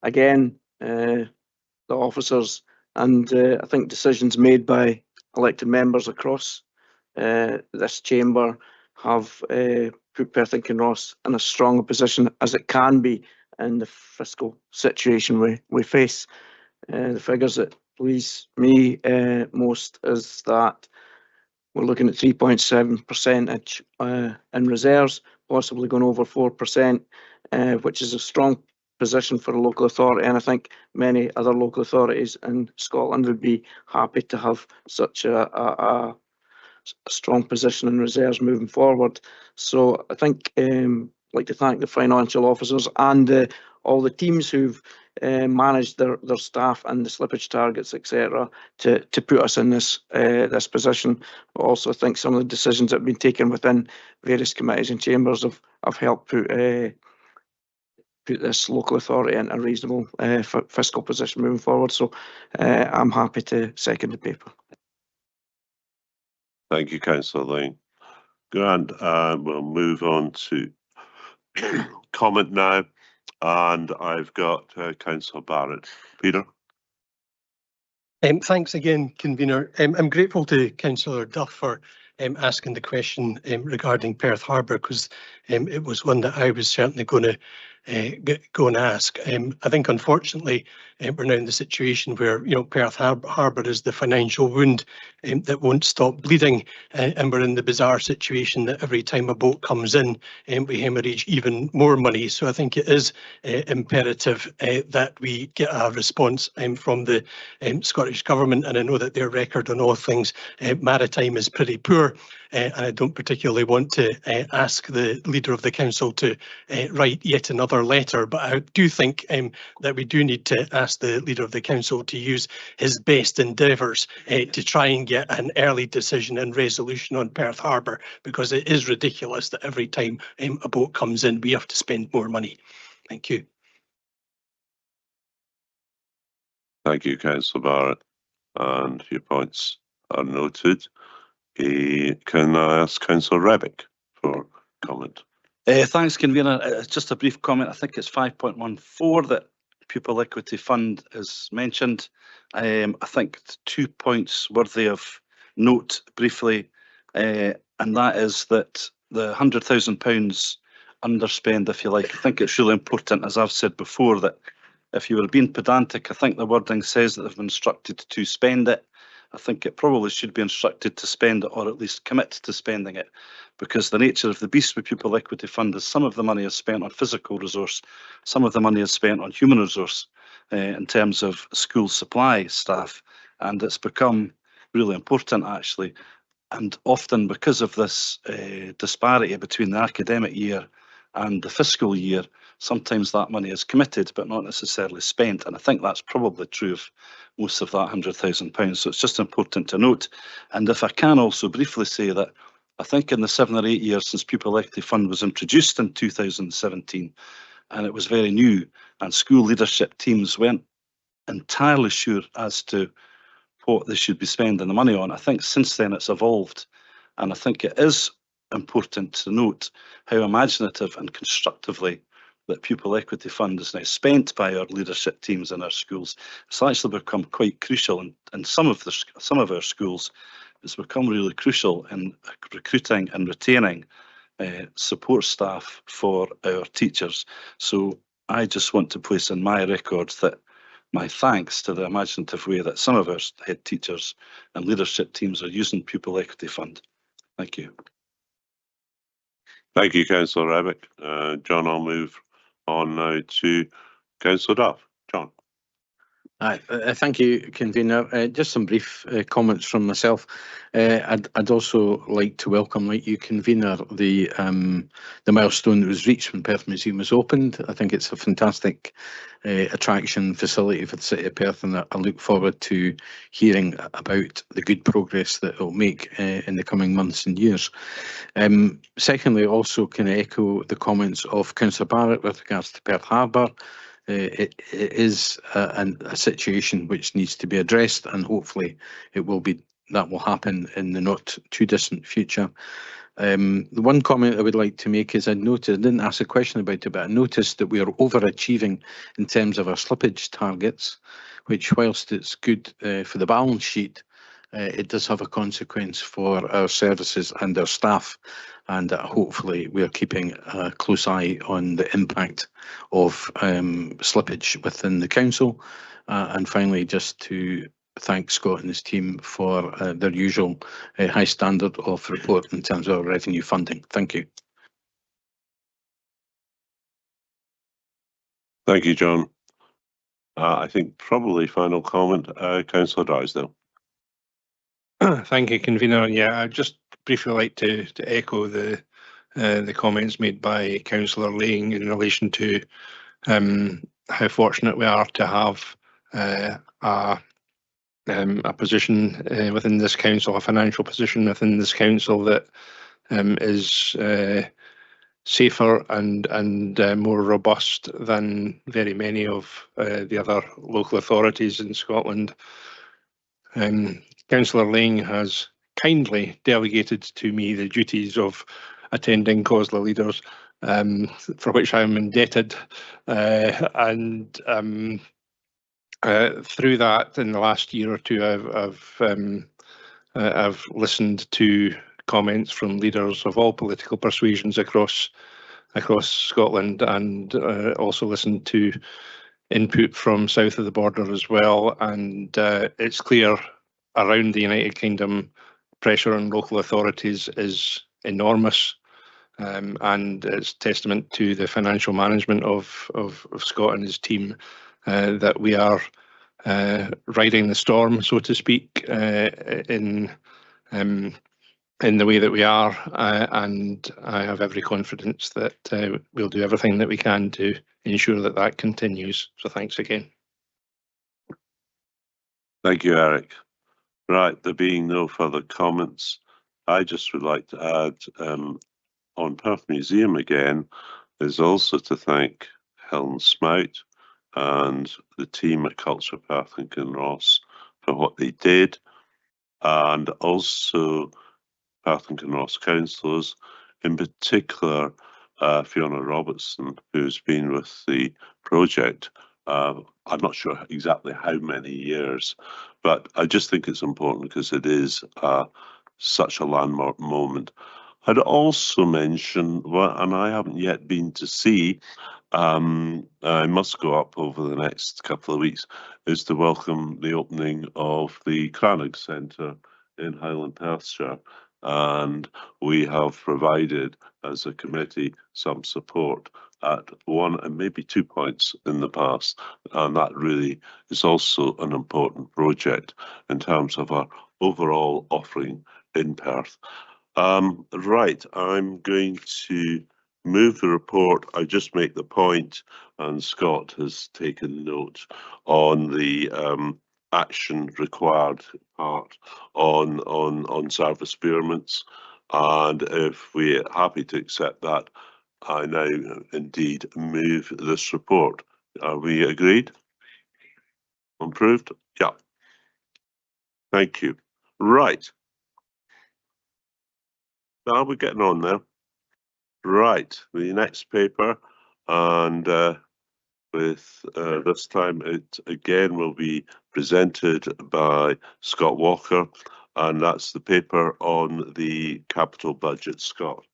Again, the officers and I think decisions made by elected members across this chamber have put Perth and Kinross in as strong a position as it can be in the fiscal situation we face. The figures that please me most is that we're looking at 3.7% in reserves, possibly going over 4%, which is a strong position for a local authority, and I think many other local authorities in Scotland would be happy to have such a strong position in reserves moving forward. So I think I'd like to thank the financial officers and all the teams who've managed their staff and the slippage targets, etc., to put us in this position. But also I think some of the decisions that have been taken within various committees and chambers have helped put this local authority in a reasonable fiscal position moving forward. So I'm happy to second the paper. Thank you, Councillor Lane. Grant, we'll move on to comment now, and I've got Councillor Barrett. Peter? Thanks again, convener. I'm grateful to Councillor Duff for asking the question regarding Perth Harbour, because it was one that I was certainly going to go and ask. I think unfortunately we're now in the situation where Perth Harbour is the financial wound that won't stop bleeding, and we're in the bizarre situation that every time a boat comes in we hemorrhage even more money. So I think it is imperative that we get a response from the Scottish Government, and I know that their record on all things maritime is pretty poor, and I don't particularly want to ask the Leader of the Council to write yet another offer letter, but I do think that we do need to ask the Leader of the Council to use his best endeavours to try and get an early decision and resolution on Perth Harbour, because it is ridiculous that every time a boat comes in, we have to spend more money. Thank you. Thank you, Councillor Barrett, and your points are noted. Can I ask Councillor Rebick for comment? Thanks, Convener. Just a brief comment. I think it's 5.14 that Pupil Equity Fund is mentioned. I think 2 points worthy of note briefly, and that is that the £100,000 underspend, if you like. I think it's really important, as I've said before, that if you were being pedantic, I think the wording says that they've been instructed to spend it. I think it probably should be instructed to spend it, or at least commit to spending it, because the nature of the beast with Pupil Equity Fund is some of the money is spent on physical resource, some of the money is spent on human resource in terms of school supply staff, and it's become really important actually. And often because of this disparity between the academic year and the fiscal year, sometimes that money is committed but not necessarily spent, and I think that's probably true of most of that £100,000. So it's just important to note. And if I can also briefly say that I think in the 7 or 8 years since Pupil Equity Fund was introduced in 2017, and it was very new, and school leadership teams weren't entirely sure as to what they should be spending the money on. I think since then it's evolved, and I think it is important to note how imaginative and constructively that Pupil Equity Fund is now spent by our leadership teams in our schools. It's actually become quite crucial in some of our schools. It's become really crucial in recruiting and retaining support staff for our teachers. So I just want to place in my record that my thanks to the imaginative way that some of our head teachers and leadership teams are using Pupil Equity Fund. Thank you. Thank you, Councillor Rebick. John, I'll move on now to Councillor Duff. John. Hi, thank you, Convener. Just some brief comments from myself. I'd also like to welcome, like you, Convener, the milestone that was reached when Perth Museum was opened. I think it's a fantastic attraction facility for the City of Perth, and I look forward to hearing about the good progress that it will make in the coming months and years. Secondly, also can echo the comments of Councillor Barrett with regards to Perth Harbour. It is a situation which needs to be addressed, and hopefully that will happen in the not too distant future. The one comment I would like to make is I didn't ask a question about it, but I noticed that we are overachieving in terms of our slippage targets, which, whilst it's good for the balance sheet, it does have a consequence for our services and our staff, and hopefully we are keeping a close eye on the impact of slippage within the council. And finally, just to thank Scott and his team for their usual high standard of report in terms of revenue funding. Thank you. Thank you, John. I think probably final comment, Councillor Drysdale. Thank you, Convener. Yeah, I'd just briefly like to echo the comments made by Councillor Laing in relation to how fortunate we are to have a position within this council, a financial position within this council that is safer and more robust than very many of the other local authorities in Scotland. Councillor Laing has kindly delegated to me the duties of attending COSLA leaders, for which I am indebted, and through that, in the last year or two, I've listened to comments from leaders of all political persuasions across Scotland, and also listened to input from south of the border as well. And it's clear around the United Kingdom, pressure on local authorities is enormous, and it's testament to the financial management of Scott and his team that we are riding the storm, so to speak, in in the way that we are, and I have every confidence that we'll do everything that we can to ensure that that continues. So thanks again. Thank you, Eric. Right, there being no further comments, I just would like to add on Perth Museum again is also to thank Helen Smout and the team at Culture Perth and Kinross for what they did, and also Perth and Kinross councillors, in particular Fiona Robertson, who's been with the project. I'm not sure exactly how many years, but I just think it's important because it is such a landmark moment. I'd also mention, and I haven't yet been to see, I must go up over the next couple of weeks, is to welcome the opening of the Crannog Centre in Highland Perthshire. And we have provided, as a committee, some support at 1 and maybe 2 points in the past. And that really is also an important project in terms of our overall offering in Perth. Right, I'm going to move the report. I just make the point, and Scott has taken note on the action required part on service spearments, and if we're happy to accept that, I now indeed move this report. Are we agreed? Approved? Yeah. Thank you. Right. Now we're getting on there. Right, the next paper, and with this time it again will be presented by Scott Walker, and that's the paper on the capital budget. Scott.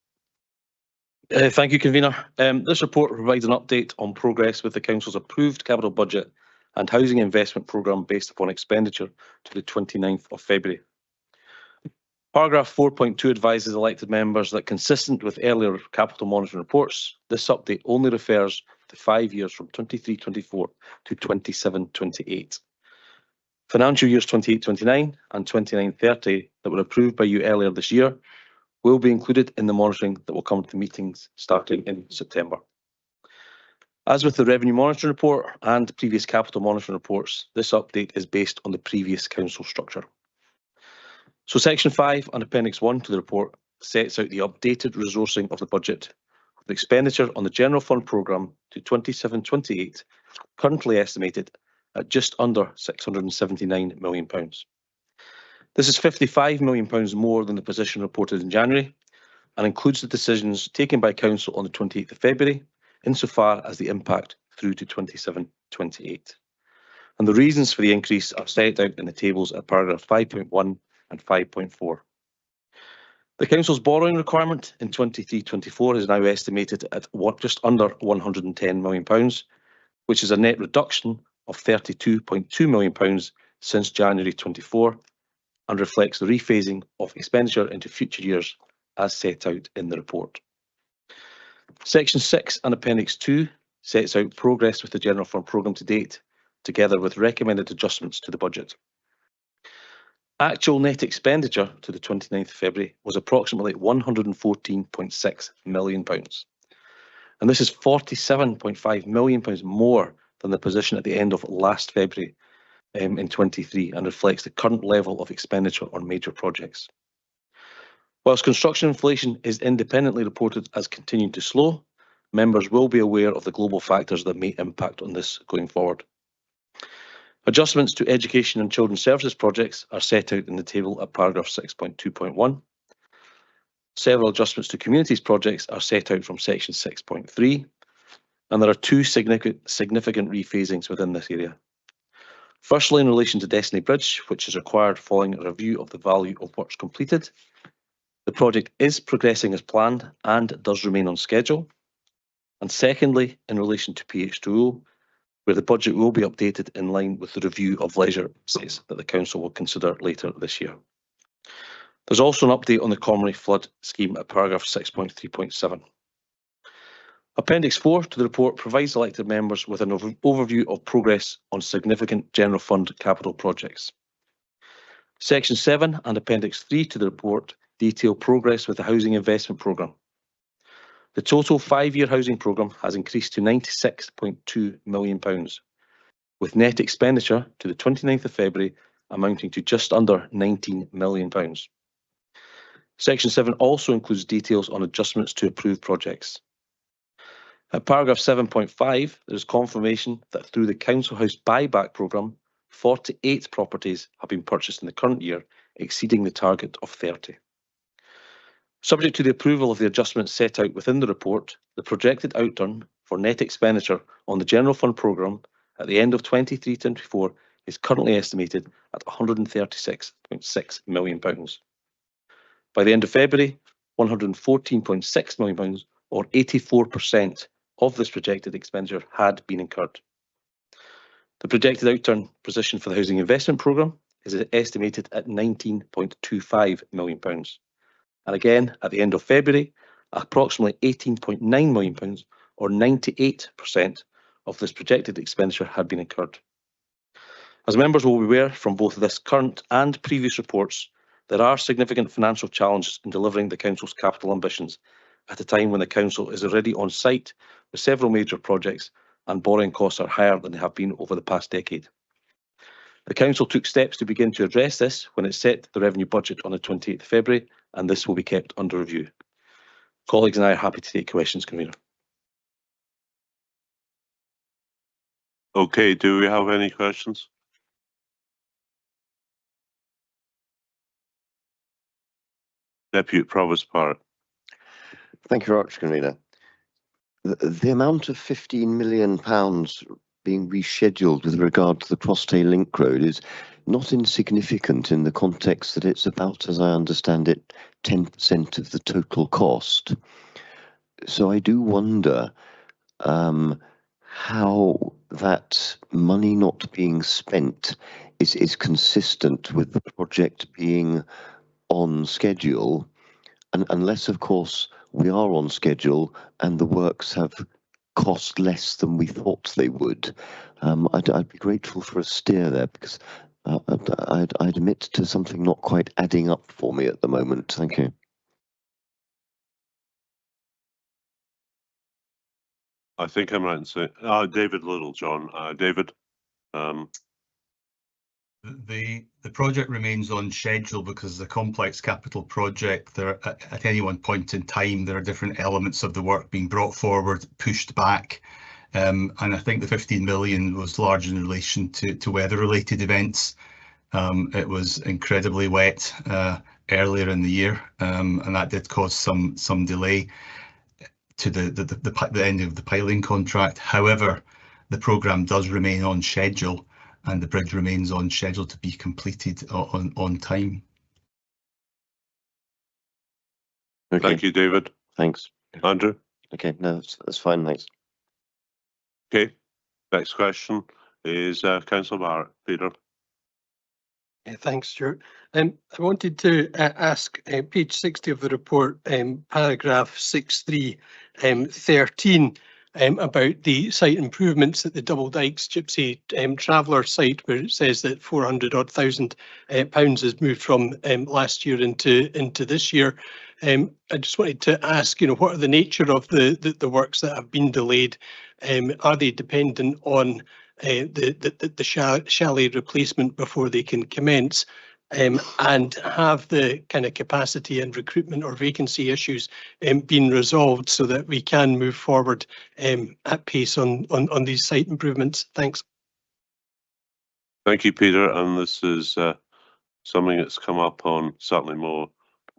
Thank you, Convener. This report provides an update on progress with the Council's approved capital budget and housing investment programme based upon expenditure to the 29th of February. Paragraph 4.2 advises elected members that, consistent with earlier capital monitoring reports, this update only refers to 5 years from 23-24 to 27-28. Financial years 28-29 and 29-30 that were approved by you earlier this year will be included in the monitoring that will come to the meetings starting in September. As with the revenue monitoring report and previous capital monitoring reports, this update is based on the previous council structure. So Section 5 and Appendix 1 to the report sets out the updated resourcing of the budget, with expenditure on the General Fund programme to 27-28 currently estimated at just under £679 million. This is £55 million more than the position reported in January and includes the decisions taken by Council on the 28th of February, insofar as the impact through to 27-28. And the reasons for the increase are set out in the tables at paragraph 5.1 and 5.4. The Council's borrowing requirement in 23-24 is now estimated at just under £110 million, which is a net reduction of £32.2 million since January 24 and reflects the rephasing of expenditure into future years as set out in the report. Section 6 and Appendix 2 sets out progress with the General Fund programme to date, together with recommended adjustments to the budget. Actual net expenditure to the 29th of February was approximately £114.6 million. And this is £47.5 million more than the position at the end of last February in 23 and reflects the current level of expenditure on major projects. Whilst construction inflation is independently reported as continuing to slow, members will be aware of the global factors that may impact on this going forward. Adjustments to education and children's services projects are set out in the table at paragraph 6.2.1. Several adjustments to communities projects are set out from section 6.3, and there are two significant rephasings within this area. Firstly, in relation to Destiny Bridge, which is required following a review of the value of works completed. The project is progressing as planned and does remain on schedule. And secondly, in relation to PH2O, where the budget will be updated in line with the review of leisure assets that the Council will consider later this year. There's also an update on the Comrie flood scheme at paragraph 6.3.7. Appendix 4 to the report provides elected members with an overview of progress on significant General Fund capital projects. Section 7 and Appendix 3 to the report detail progress with the Housing Investment Programme. The total 5-year housing programme has increased to £96.2 million, with net expenditure to the 29th of February amounting to just under £19 million. Section 7 also includes details on adjustments to approved projects. At paragraph 7.5, there is confirmation that through the Council House buyback programme, 48 properties have been purchased in the current year, exceeding the target of 30. Subject to the approval of the adjustments set out within the report, the projected outturn for net expenditure on the General Fund programme at the end of 23-24 is currently estimated at £136.6 million. By the end of February, £114.6 million, or 84% of this projected expenditure, had been incurred. The projected outturn position for the Housing Investment Programme is estimated at £19.25 million. And again, at the end of February, approximately £18.9 million, or 98% of this projected expenditure, had been incurred. As members will be aware from both this current and previous reports, there are significant financial challenges in delivering the Council's capital ambitions at a time when the Council is already on site with several major projects and borrowing costs are higher than they have been over the past decade. The Council took steps to begin to address this when it set the revenue budget on the 28th of February, and this will be kept under review. Colleagues and I are happy to take questions, Convener. Okay, do we have any questions? Deputy Provost Parrott. Thank you very much, Convener. The amount of £15 million being rescheduled with regard to the Crosstay Link Road is not insignificant in the context that it's about, as I understand it, 10% of the total cost. So I do wonder how that money not being spent is consistent with the project being on schedule, and unless, of course, we are on schedule and the works have cost less than we thought they would. I'd be grateful for a steer there, because I'd admit to something not quite adding up for me at the moment. Thank you. I think I'm right in saying, David Littlejohn. David. The project remains on schedule because the complex capital project, there at any one point in time, there are different elements of the work being brought forward, pushed back. And I think the 15 million was largely in relation to weather-related events. It was incredibly wet earlier in the year, and that did cause some delay to the end of the piling contract. However, the programme does remain on schedule, and the bridge remains on schedule to be completed on time. Okay. Thank you, David. Thanks. Andrew? Okay, no, that's fine, thanks. Okay, next question is Councillor Barrett. Peter. Yeah, thanks, Stuart. I wanted to ask page 60 of the report, paragraph 6.3.13, about the site improvements at the Double Dykes Gypsy Traveller site, where it says that 400,000 pounds has moved from last year into this year. I just wanted to ask, what are the nature of the works that have been delayed? Are they dependent on the chalet replacement before they can commence? And have the kind of capacity and recruitment or vacancy issues been resolved so that we can move forward at pace on these site improvements? Thanks. Thank you, Peter. And this is something that's come up on certainly more,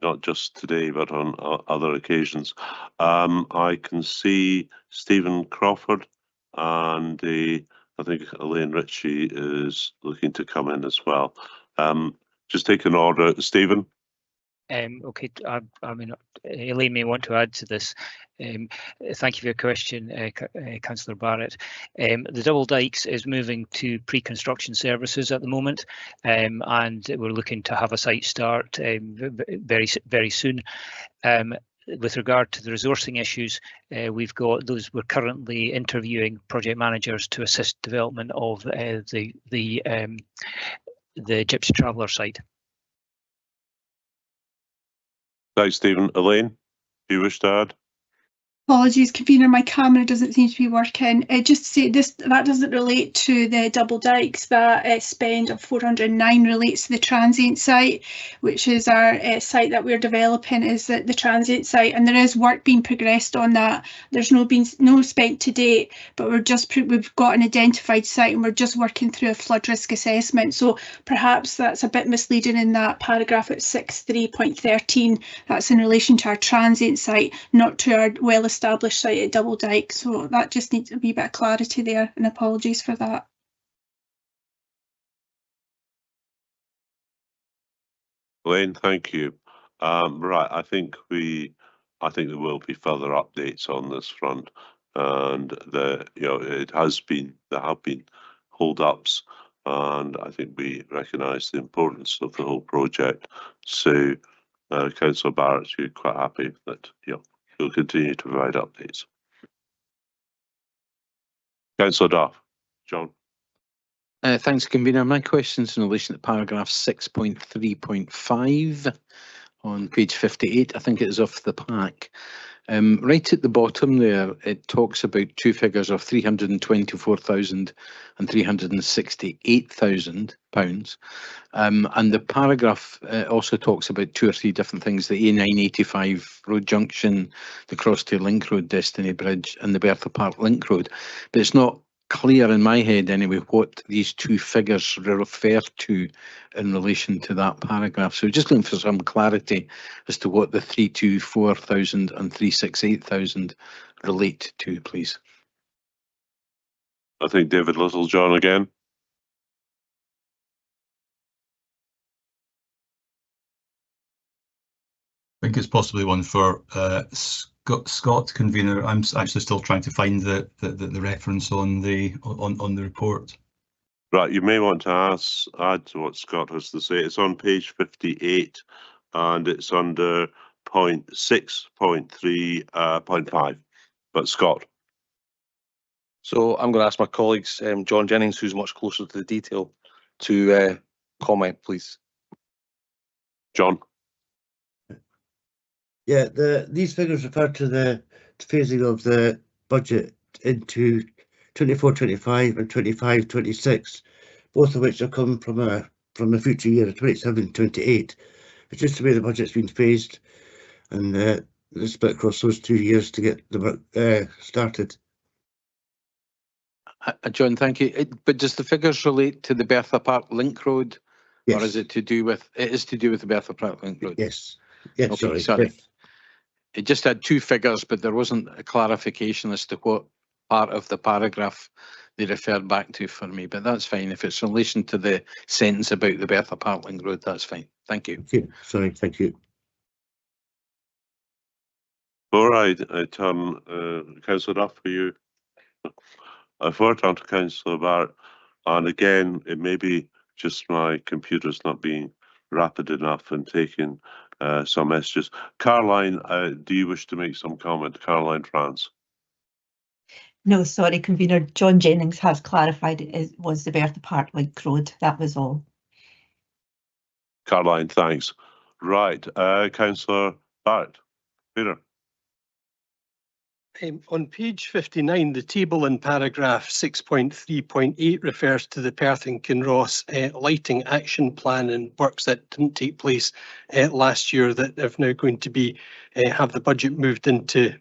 not just today, but on other occasions. I can see Stephen Crawford, and I think Elaine Ritchie is looking to come in as well. Just take an order. Stephen? Okay, I mean, Elaine may want to add to this. Thank you for your question, Councillor Barrett. The Double Dykes is moving to pre-construction services at the moment, and we're looking to have a site start very soon. With regard to the resourcing issues, we've got those. We're currently interviewing project managers to assist development of the Gypsy Traveller site. Thanks, Stephen. Elaine, do you wish to add? Apologies, convener, my camera doesn't seem to be working. Just to say that doesn't relate to the double dykes. That spend of 409 relates to the transient site, which is our site that we're developing, is the transient site, and there is work being progressed on that. There's no spent to date, but we've got an identified site and we're just working through a flood risk assessment. So perhaps that's a bit misleading in that paragraph at 6.3.13. That's in relation to our transient site, not to our well-established site at Double Dyke. So that just needs a wee bit of clarity there, and apologies for that. Elaine, thank you. Right, I think there will be further updates on this front, and there have been hold-ups, and I think we recognise the importance of the whole project. So, Councillor Barrett, you're quite happy that we'll continue to provide updates. Councillor Duff, John. Thanks, convener. My question's in relation to paragraph 6.3.5 on page 58. I think it is off the pack. Right at the bottom there, it talks about two figures of £324,000 and £368,000. And the paragraph also talks about two or three different things: the A985 road junction, the Crosstair Link Road Destiny Bridge, and the Bertha Park Link Road. But it's not clear in my head anyway what these two figures refer to in relation to that paragraph. So just looking for some clarity as to what the 324,000 and 368,000 relate to, please. I think David Littlejohn again. I think it's possibly one for Scott, convener. I'm actually still trying to find the reference on the report. Right, you may want to add to what Scott has to say. It's on page 58, and it's under point 6.3.5. But Scott. So I'm going to ask my colleagues, John Jennings, who's much closer to the detail, to comment, please. John. Yeah, these figures refer to the phasing of the budget into 24-25 and 25-26, both of which are coming from a future year of 27-28. It's just the way the budget's been phased, and the split across those 2 years to get the work started. John, thank you. But does the figures relate to the Bertha Park Link Road, yes, or is it to do with? It is to do with the Bertha Park Link Road. Yes. Yes. Okay, sorry. Yes. It just had two figures, but there wasn't a clarification as to what part of the paragraph they referred back to for me. But that's fine. If it's in relation to the sentence about the Bertha Park Link Road, that's fine. Thank you. Okay. Sorry. Thank you. All right, I turn Councillor Duff for you. Before I turn to Councillor Barrett, and again, it may be just my computer's not being rapid enough and taking some messages. Caroline, do you wish to make some comment? Caroline France. No, sorry, convener. John Jennings has clarified it was the Bertha Park Link Road. That was all. Caroline, thanks. Right, Councillor Barrett. Peter. On page 59, the table in paragraph 6.3.8 refers to the Perth and Kinross lighting action plan and works that didn't take place last year that are now going to be have the budget moved into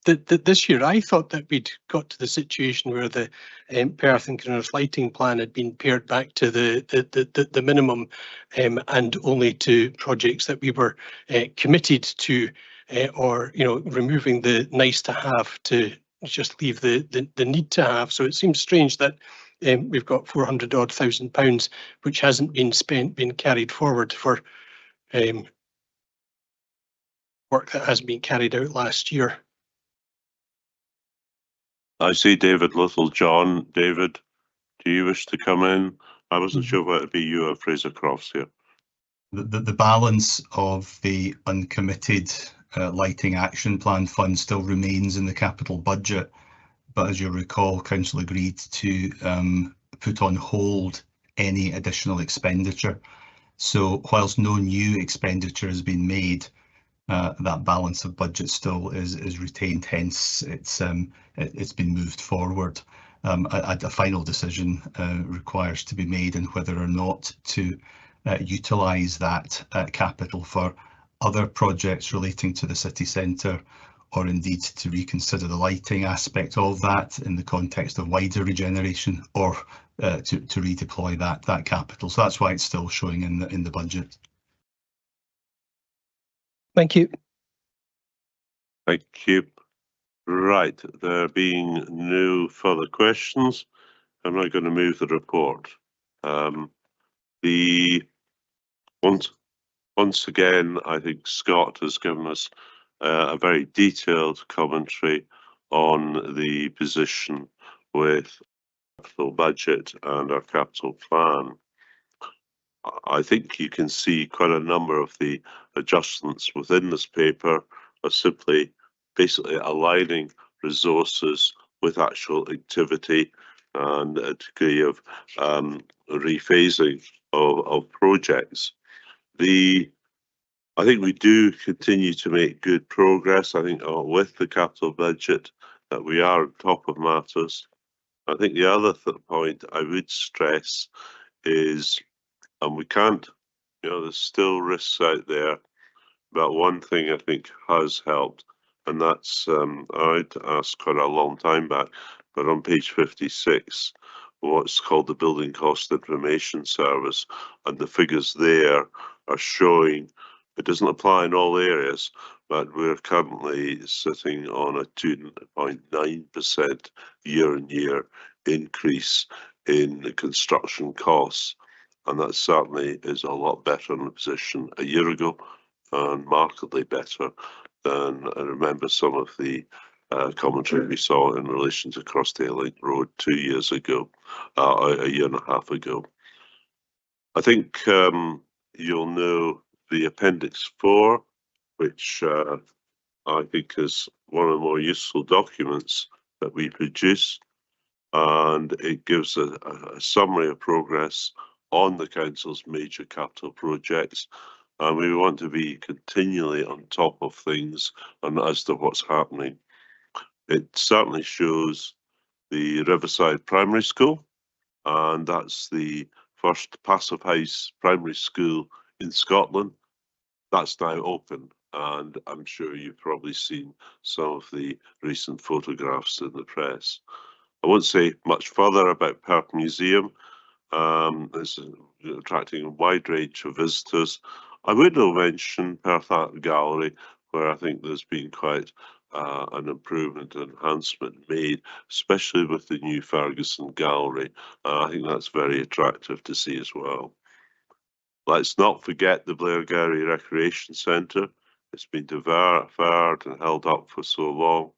this year. I thought that we'd got to the situation where the Perth and Kinross lighting plan had been pared back to the minimum and only to projects that we were committed to. Or removing the nice to have to just leave the need to have. So it seems strange that we've got £400,000 which hasn't been spent, been carried forward for work that has been carried out last year. I see David Littlejohn. David, do you wish to come in? I wasn't sure whether it be you or Fraser Crofts here. The balance of the uncommitted lighting action plan fund still remains in the capital budget, but as you recall, council agreed to put on hold any additional expenditure. So whilst no new expenditure has been made, that balance of budget still is retained. Hence, it's been moved forward. A final decision requires to be made on whether or not to utilise that capital for other projects relating to the city centre, or indeed to reconsider the lighting aspect of that in the context of wider regeneration, or to redeploy that capital. So that's why it's still showing in the budget. Thank you. Thank you. Right, there being no further questions, I'm now going to move the report. Once again, I think Scott has given us a very detailed commentary on the position with capital budget and our capital plan. I think you can see quite a number of the adjustments within this paper are simply basically aligning resources with actual activity and a degree of rephasing of projects. I think we do continue to make good progress. I think with the capital budget that we are on top of matters. I think the other point I would stress is, and we can't, there's still risks out there, but one thing I think has helped, and that's, I'd asked quite a long time back, but on page 56, what's called the Building Cost Information Service, and the figures there are showing, it doesn't apply in all areas, but we're currently sitting on a 2.9% year-on-year increase in the construction costs. And that certainly is a lot better in the position a year ago, and markedly better than I remember some of the commentary we saw in relation to Crossdale Link Road 2 years ago, a year and a half ago. I think you'll know the Appendix 4, which I think is one of the more useful documents that we produce, and it gives a summary of progress on the Council's major capital projects, and we want to be continually on top of things and as to what's happening. It certainly shows the Riverside Primary School, and that's the first passive house primary school in Scotland. That's now open, and I'm sure you've probably seen some of the recent photographs in the press. I won't say much further about Perth Museum. It's attracting a wide range of visitors. I would though mention Perth Art Gallery, where I think there's been quite an improvement and enhancement made, especially with the new Ferguson Gallery. I think that's very attractive to see as well. Let's not forget the Blairgowrie Recreation Centre. It's been deferred and held up for so long.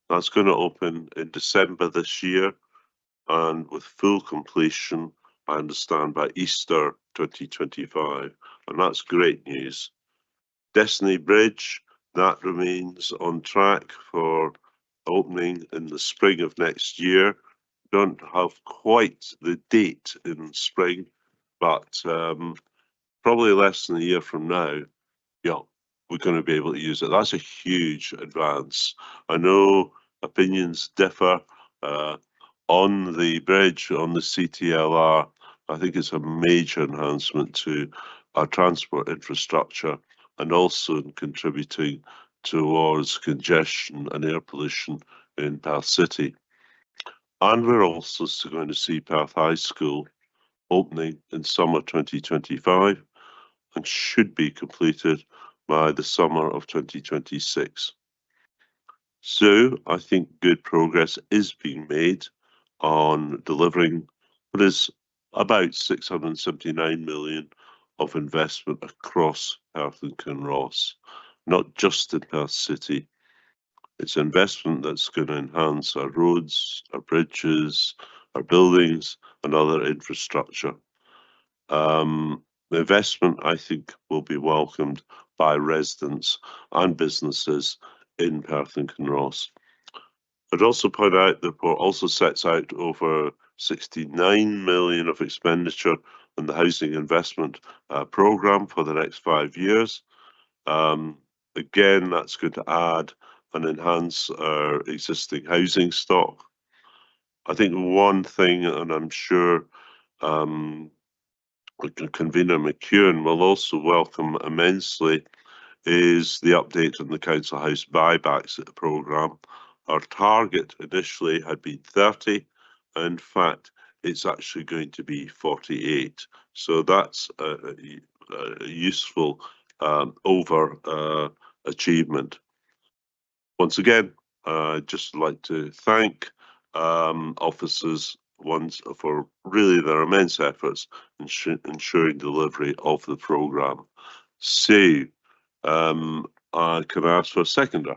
That's going to open in December this year, and with full completion, I understand, by Easter 2025, and that's great news. Destiny Bridge, that remains on track for opening in the spring of next year. Don't have quite the date in spring, but probably less than a year from now, yeah, we're going to be able to use it. That's a huge advance. I know opinions differ on the bridge, on the CTLR. I think it's a major enhancement to our transport infrastructure, and also in contributing towards congestion and air pollution in Perth City. And we're also going to see Perth High School opening in summer 2025 and should be completed by the summer of 2026. So I think good progress is being made on delivering what is about 679 million of investment across Perth and Kinross, not just in Perth City. It's investment that's going to enhance our roads, our bridges, our buildings and other infrastructure. The investment, I think, will be welcomed by residents and businesses in Perth and Kinross. I'd also point out the report also sets out over 69 million of expenditure on the housing investment programme for the next 5 years. again, that's going to add and enhance our existing housing stock. I think one thing, and I'm sure Convener McEwen will also welcome immensely, is the update on the Council House buybacks programme. Our target initially had been 30. In fact, it's actually going to be 48. So that's a useful achievement. Once again, I'd just like to thank officers for really their immense efforts in ensuring delivery of the programme. So, can I ask for a seconder?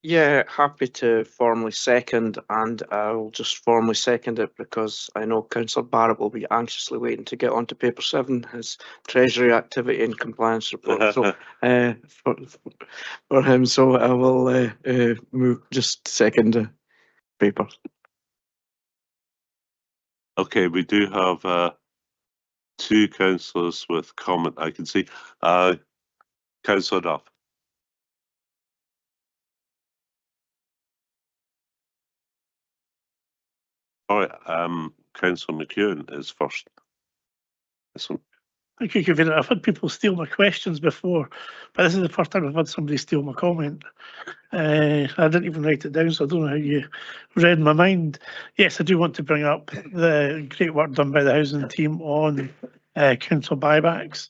Yeah, happy to formally second, and I'll just formally second it because I know Councillor Barrett will be anxiously waiting to get on to paper 7, his Treasury activity and compliance report. So for him, so I will move just second the paper. Okay, we do have 2 councillors with comment I can see. Councillor Duff. All right, Councillor McEwen is first. This one. Thank you, Convener. I've had people steal my questions before, but this is the first time I've had somebody steal my comment. I didn't even write it down, so I don't know how you read my mind. Yes, I do want to bring up the great work done by the housing team on council buybacks.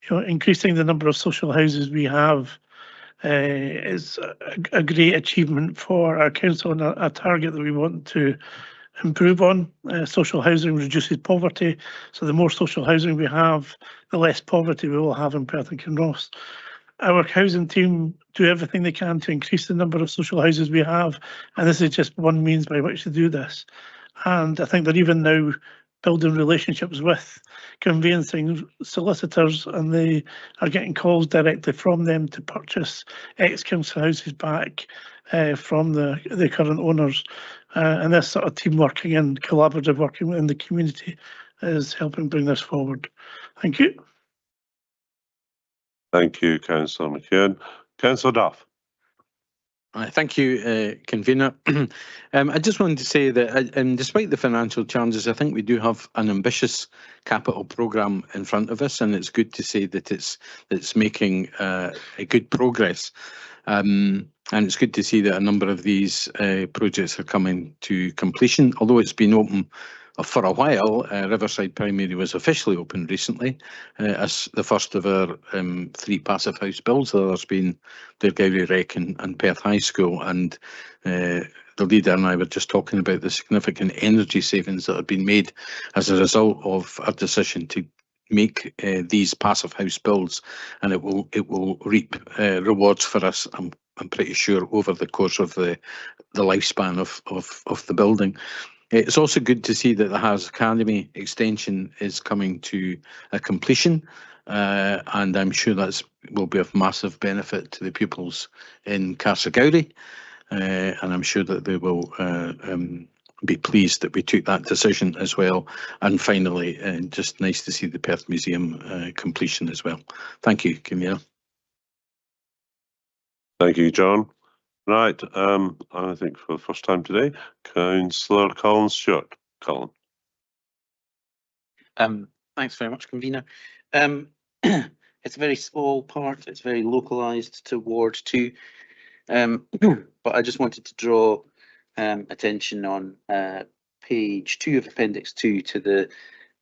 You know, increasing the number of social houses we have is a great achievement for our council and a target that we want to improve on. Social housing reduces poverty, so the more social housing we have, the less poverty we will have in Perth and Kinross. Our housing team do everything they can to increase the number of social houses we have, and this is just one means by which to do this. And I think they're even now building relationships with conveyancing solicitors, and they are getting calls directly from them to purchase ex-council houses back from the current owners. And this sort of team working and collaborative working within the community is helping bring this forward. Thank you. Thank you, Councillor McEwen. Councillor Duff. Thank you, Convener. I just wanted to say that despite the financial challenges, I think we do have an ambitious capital programme in front of us, and it's good to say that it's making a good progress. And it's good to see that a number of these projects are coming to completion, although it's been open for a while. Riverside Primary was officially opened recently as the first of our 3 passive house builds. There's been Dergowrie Rec and Perth High School, and the leader and I were just talking about the significant energy savings that have been made as a result of our decision to make these passive house builds, and it will reap rewards for us, I'm pretty sure, over the course of the lifespan of the building. It's also good to see that the Harris Academy extension is coming to a completion, and I'm sure that will be of massive benefit to the pupils in Castlegowrie, and I'm sure that they will be pleased that we took that decision as well. And finally, just nice to see the Perth Museum completion as well. Thank you, Convener. Thank you, John. Right, I think for the first time today, Councillor Colin Stewart. Colin. Thanks very much, Convener. It's a very small part, it's very localised to Ward 2, but I just wanted to draw attention on page 2 of Appendix 2 to the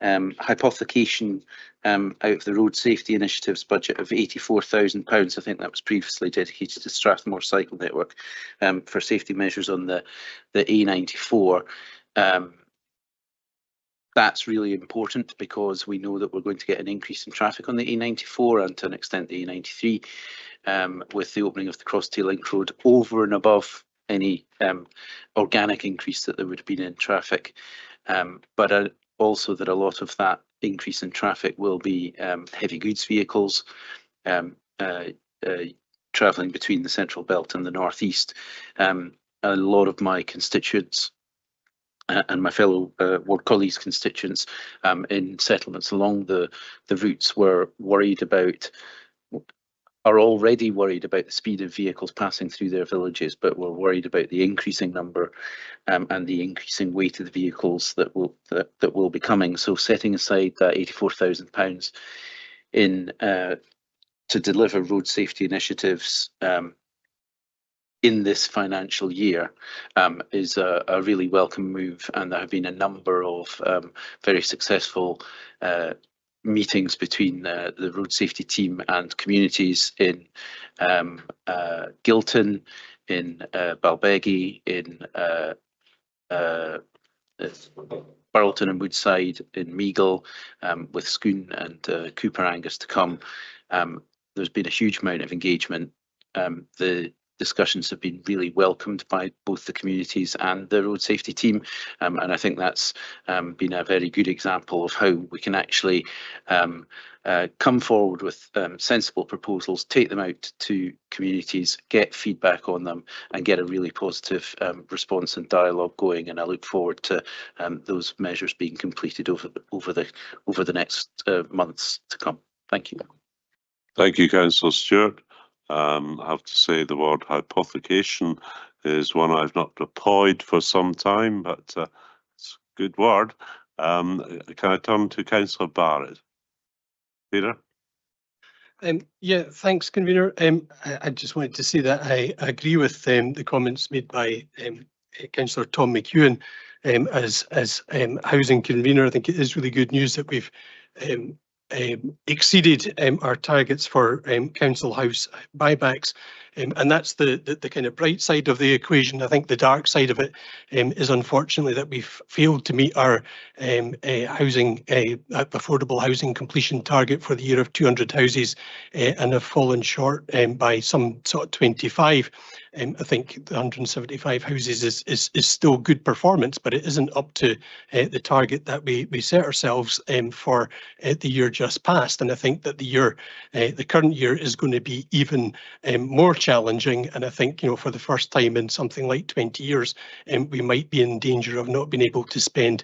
hypothecation out of the Road Safety Initiatives budget of £84,000. I think that was previously dedicated to Strathmore Cycle Network for safety measures on the A94. That's really important because we know that we're going to get an increase in traffic on the A94 and to an extent the A93 with the opening of the Crosstail Link Road over and above any organic increase that there would have been in traffic. But also that a lot of that increase in traffic will be heavy goods vehicles travelling between the Central Belt and the North East. A lot of my constituents and my fellow ward colleagues' constituents in settlements along the routes were worried about are already worried about the speed of vehicles passing through their villages, but we're worried about the increasing number and the increasing weight of the vehicles that will be coming. So setting aside that £84,000 in to deliver road safety initiatives in this financial year is a really welcome move, and there have been a number of very successful meetings between the road safety team and communities in Gilton, in Balbeggie, in Burlton and Woodside, in Meagle, with Scone and Cooper Angus to come. There's been a huge amount of engagement. The discussions have been really welcomed by both the communities and the road safety team, and I think that's been a very good example of how we can actually come forward with sensible proposals, take them out to communities, get feedback on them, and get a really positive response and dialogue going. And I look forward to those measures being completed over the next months to come. Thank you. Thank you, Councillor Stewart. I have to say the word hypothecation is one I've not deployed for some time, but it's a good word. Can I turn to Councillor Barrett? Peter? Yeah, thanks, Convener. I just wanted to say that I agree with the comments made by Councillor Tom McEwen as housing convener. I think it is really good news that we've exceeded our targets for council house buybacks, and that's the kind of bright side of the equation. I think the dark side of it is unfortunately that we've failed to meet our affordable housing completion target for the year of 200 houses and have fallen short by some sort of 25. I think the 175 houses is still good performance, but it isn't up to the target that we set ourselves for the year just past. And I think that the current year is going to be even more challenging. And I think, for the first time in something like 20 years, we might be in danger of not being able to spend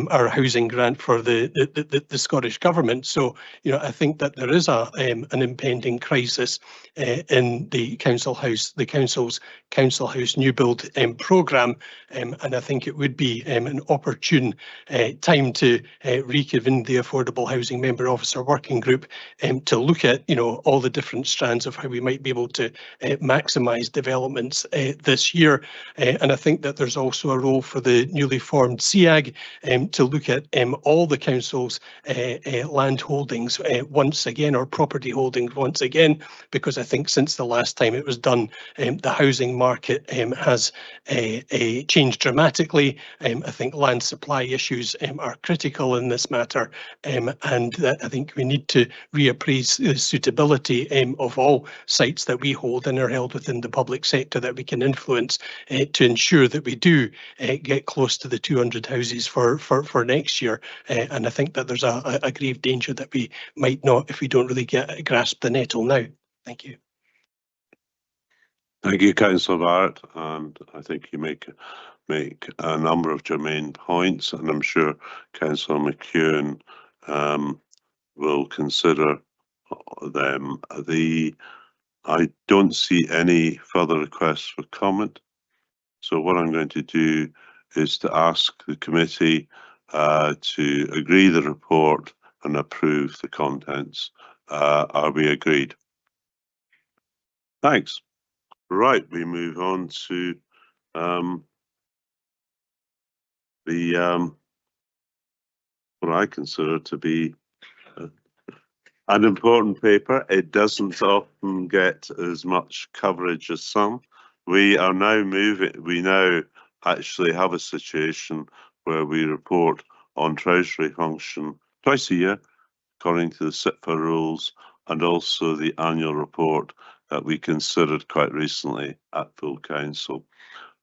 our housing grant for the Scottish Government. So, I think that there is an impending crisis in the council's council house new build programme, and I think it would be an opportune time to reconvene the Affordable Housing Member Officer Working Group to look at all the different strands of how we might be able to maximise developments this year. And I think that there's also a role for the newly formed SEAG to look at all the council's land holdings once again, or property holdings once again, because I think since the last time it was done, the housing market has changed dramatically. I think land supply issues are critical in this matter, and that I think we need to reappraise the suitability of all sites that we hold and are held within the public sector that we can influence to ensure that we do get close to the 200 houses for next year. And I think that there's a grave danger that we might not, if we don't really grasp the nettle now. Thank you. Thank you, Councillor Barrett, and I think you make a number of germane points, and I'm sure Councillor McEwen will consider them. I don't see any further requests for comment, so what I'm going to do is to ask the committee to agree the report and approve the contents. Are we agreed? Thanks. Right, we move on to what I consider to be an important paper. It doesn't often get as much coverage as some. We now actually have a situation where we report on Treasury function twice a year, according to the SIPFA rules, and also the annual report that we considered quite recently at full council.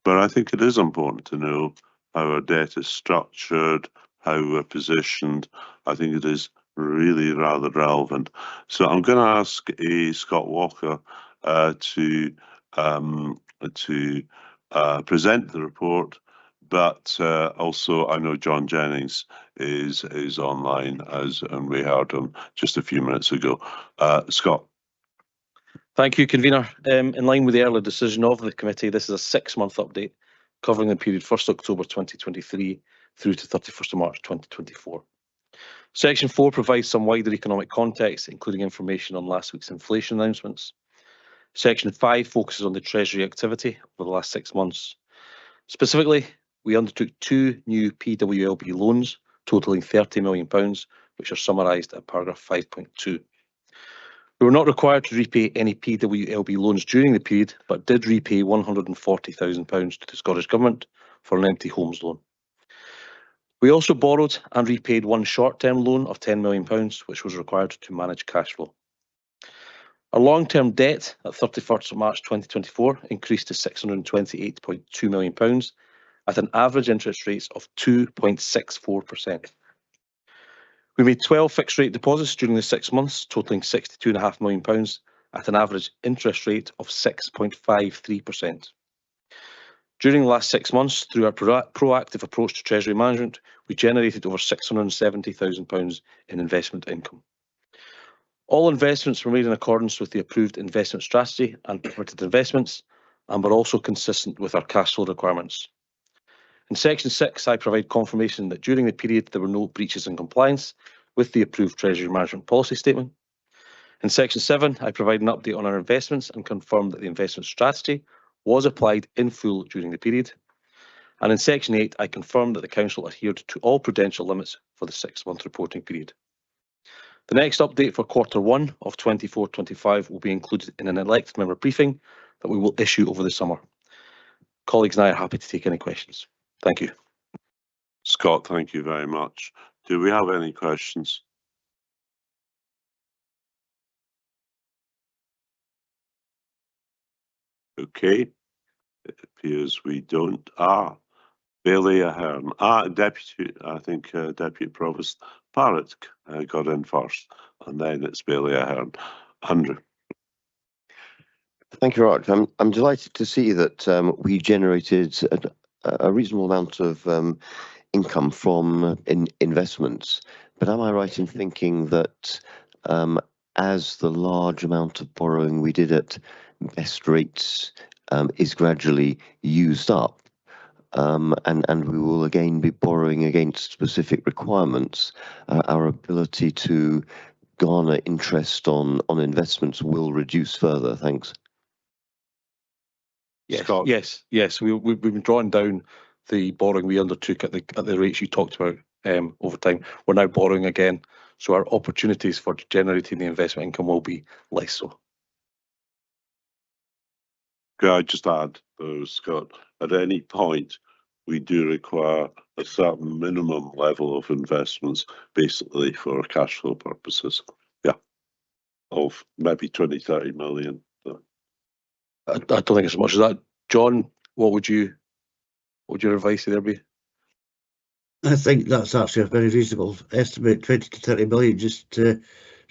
But I think it is important to know how our debt is structured, how we're positioned. I think it is really rather relevant. So I'm going to ask Scott Walker to present the report, but also I know John Jennings is online, and we heard him just a few minutes ago. Scott. Thank you, convener. In line with the earlier decision of the committee, this is a 6-month update covering the period 1st October 2023 through to 31st March 2024. Section 4 provides some wider economic context, including information on last week's inflation announcements. Section 5 focuses on the Treasury activity over the last 6 months. Specifically, we undertook 2 new PWLB loans totalling £30 million, which are summarised at paragraph 5.2. We were not required to repay any PWLB loans during the period, but did repay £140,000 to the Scottish Government for an empty homes loan. We also borrowed and repaid 1 short-term loan of £10 million, which was required to manage cash flow. Our long-term debt at 31st of March 2024 increased to £628.2 million at an average interest rate of 2.64%. We made 12 fixed-rate deposits during the 6 months, totalling £62.5 million at an average interest rate of 6.53%. During the last 6 months, through our proactive approach to Treasury management, we generated over £670,000 in investment income. All investments were made in accordance with the approved investment strategy and permitted investments, and were also consistent with our cash flow requirements. In Section 6, I provide confirmation that during the period there were no breaches in compliance with the approved Treasury Management Policy Statement. In Section 7, I provide an update on our investments and confirm that the investment strategy was applied in full during the period. And in Section 8, I confirm that the Council adhered to all prudential limits for the 6-month reporting period. The next update for Q1 of 24-25 will be included in an elected member briefing that we will issue over the summer. Colleagues and I are happy to take any questions. Thank you. Scott, thank you very much. Do we have any questions? Okay, it appears we don't. Bailey Ahern. Deputy, I think Deputy Provost Barrett got in first, and then it's Bailey Ahern. Andrew. Thank you, Art. I'm delighted to see that we generated a reasonable amount of income from investments. But am I right in thinking that as the large amount of borrowing we did at best rates is gradually used up, and we will again be borrowing against specific requirements, our ability to garner interest on investments will reduce further? Thanks. Yes. We've been drawing down the borrowing we undertook at the rates you talked about over time. We're now borrowing again, so our opportunities for generating the investment income will be less so. Could I just add, Scott, at any point we do require a certain minimum level of investments, basically for cash flow purposes. Yeah, of maybe 20-30 million. I don't think it's as much as that. John, what would your advice there be? I think that's actually a very reasonable estimate, 20 to 30 million, just to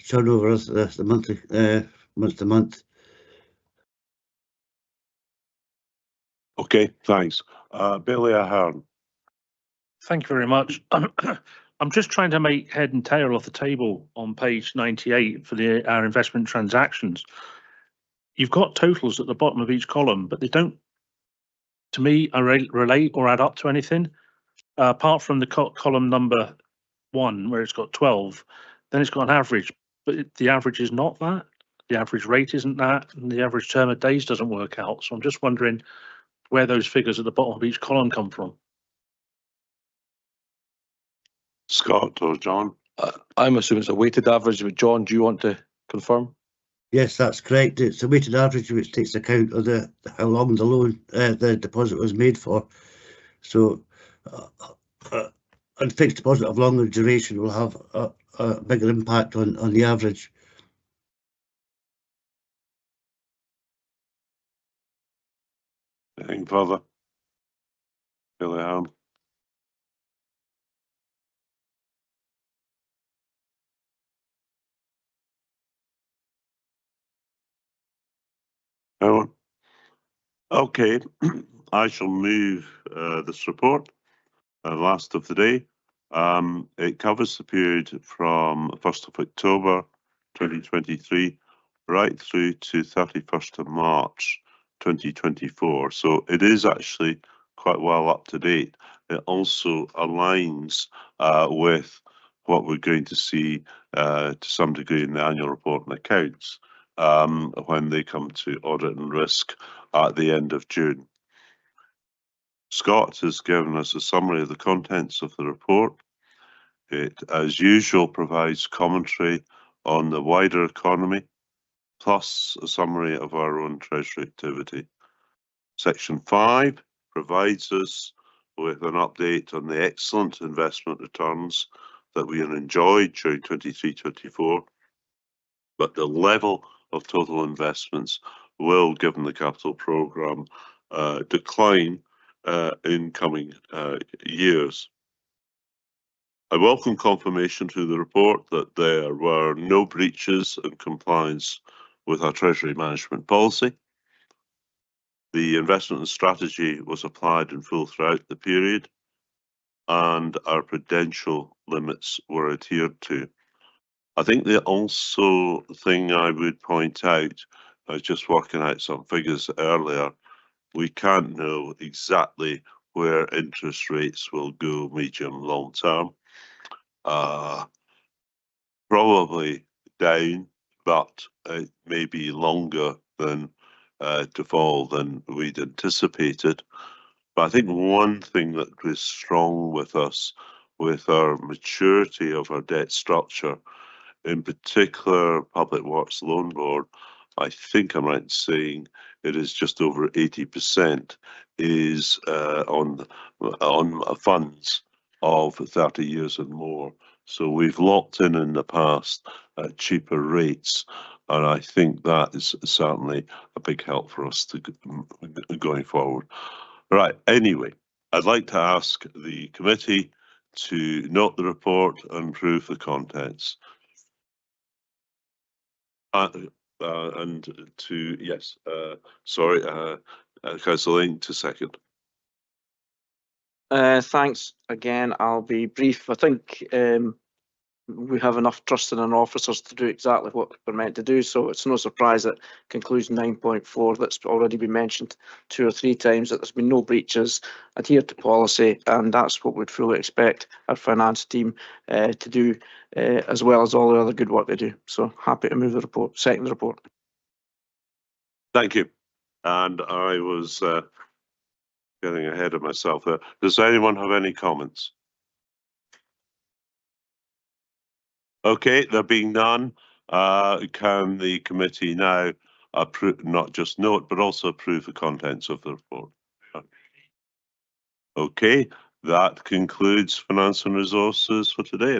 turn over as the monthly, month to month. Okay, thanks. Bailey Ahern. Thank you very much. I'm just trying to make head and tail of the table on page 98 for our investment transactions. You've got totals at the bottom of each column, but they don't, to me, relate or add up to anything. Apart from the column number 1, where it's got 12, then it's got an average, but the average is not that. The average rate isn't that, and the average term of days doesn't work out. So I'm just wondering where those figures at the bottom of each column come from. Scott or John? I'm assuming it's a weighted average, but John, do you want to confirm? Yes, that's correct. It's a weighted average which takes account of how long the loan, the deposit was made for. So a fixed deposit of longer duration will have a bigger impact on the average. Anything further? Bailey Ahern. Okay, I shall move this report, last of the day. It covers the period from 1st of October 2023 right through to 31st of March 2024. So it is actually quite well up to date. It also aligns with what we're going to see to some degree in the annual report and accounts when they come to audit and risk at the end of June. Scott has given us a summary of the contents of the report. It, as usual, provides commentary on the wider economy, plus a summary of our own Treasury activity. Section 5 provides us with an update on the excellent investment returns that we have enjoyed during 23-24, but the level of total investments will, given the capital programme, decline in coming years. I welcome confirmation through the report that there were no breaches in compliance with our Treasury management policy. The investment strategy was applied in full throughout the period, and our prudential limits were adhered to. I think the also thing I would point out, I was just working out some figures earlier, we can't know exactly where interest rates will go medium long term. Probably down, but it may be longer than to fall than we'd anticipated. But I think one thing that was strong with us, with our maturity of our debt structure, in particular Public Works Loan Board, I think I'm right in saying it is just over 80% is on funds of 30 years and more. So we've locked in the past at cheaper rates, and I think that is certainly a big help for us to going forward. Right, anyway, I'd like to ask the committee to note the report and approve the contents. And to, yes, sorry, Councillor Lane to second. Thanks again. I'll be brief. I think we have enough trust in our officers to do exactly what we're meant to do. So it's no surprise that conclusion 9.4 that's already been mentioned 2 or 3 times, that there's been no breaches, adhered to policy, and that's what we'd fully expect our finance team to do, as well as all the other good work they do. So happy to move the report, second the report. Thank you. And I was getting ahead of myself there. Does anyone have any comments? Okay, there being none, can the committee now approve, not just note, but also approve the contents of the report? Okay, that concludes Finance and Resources for today.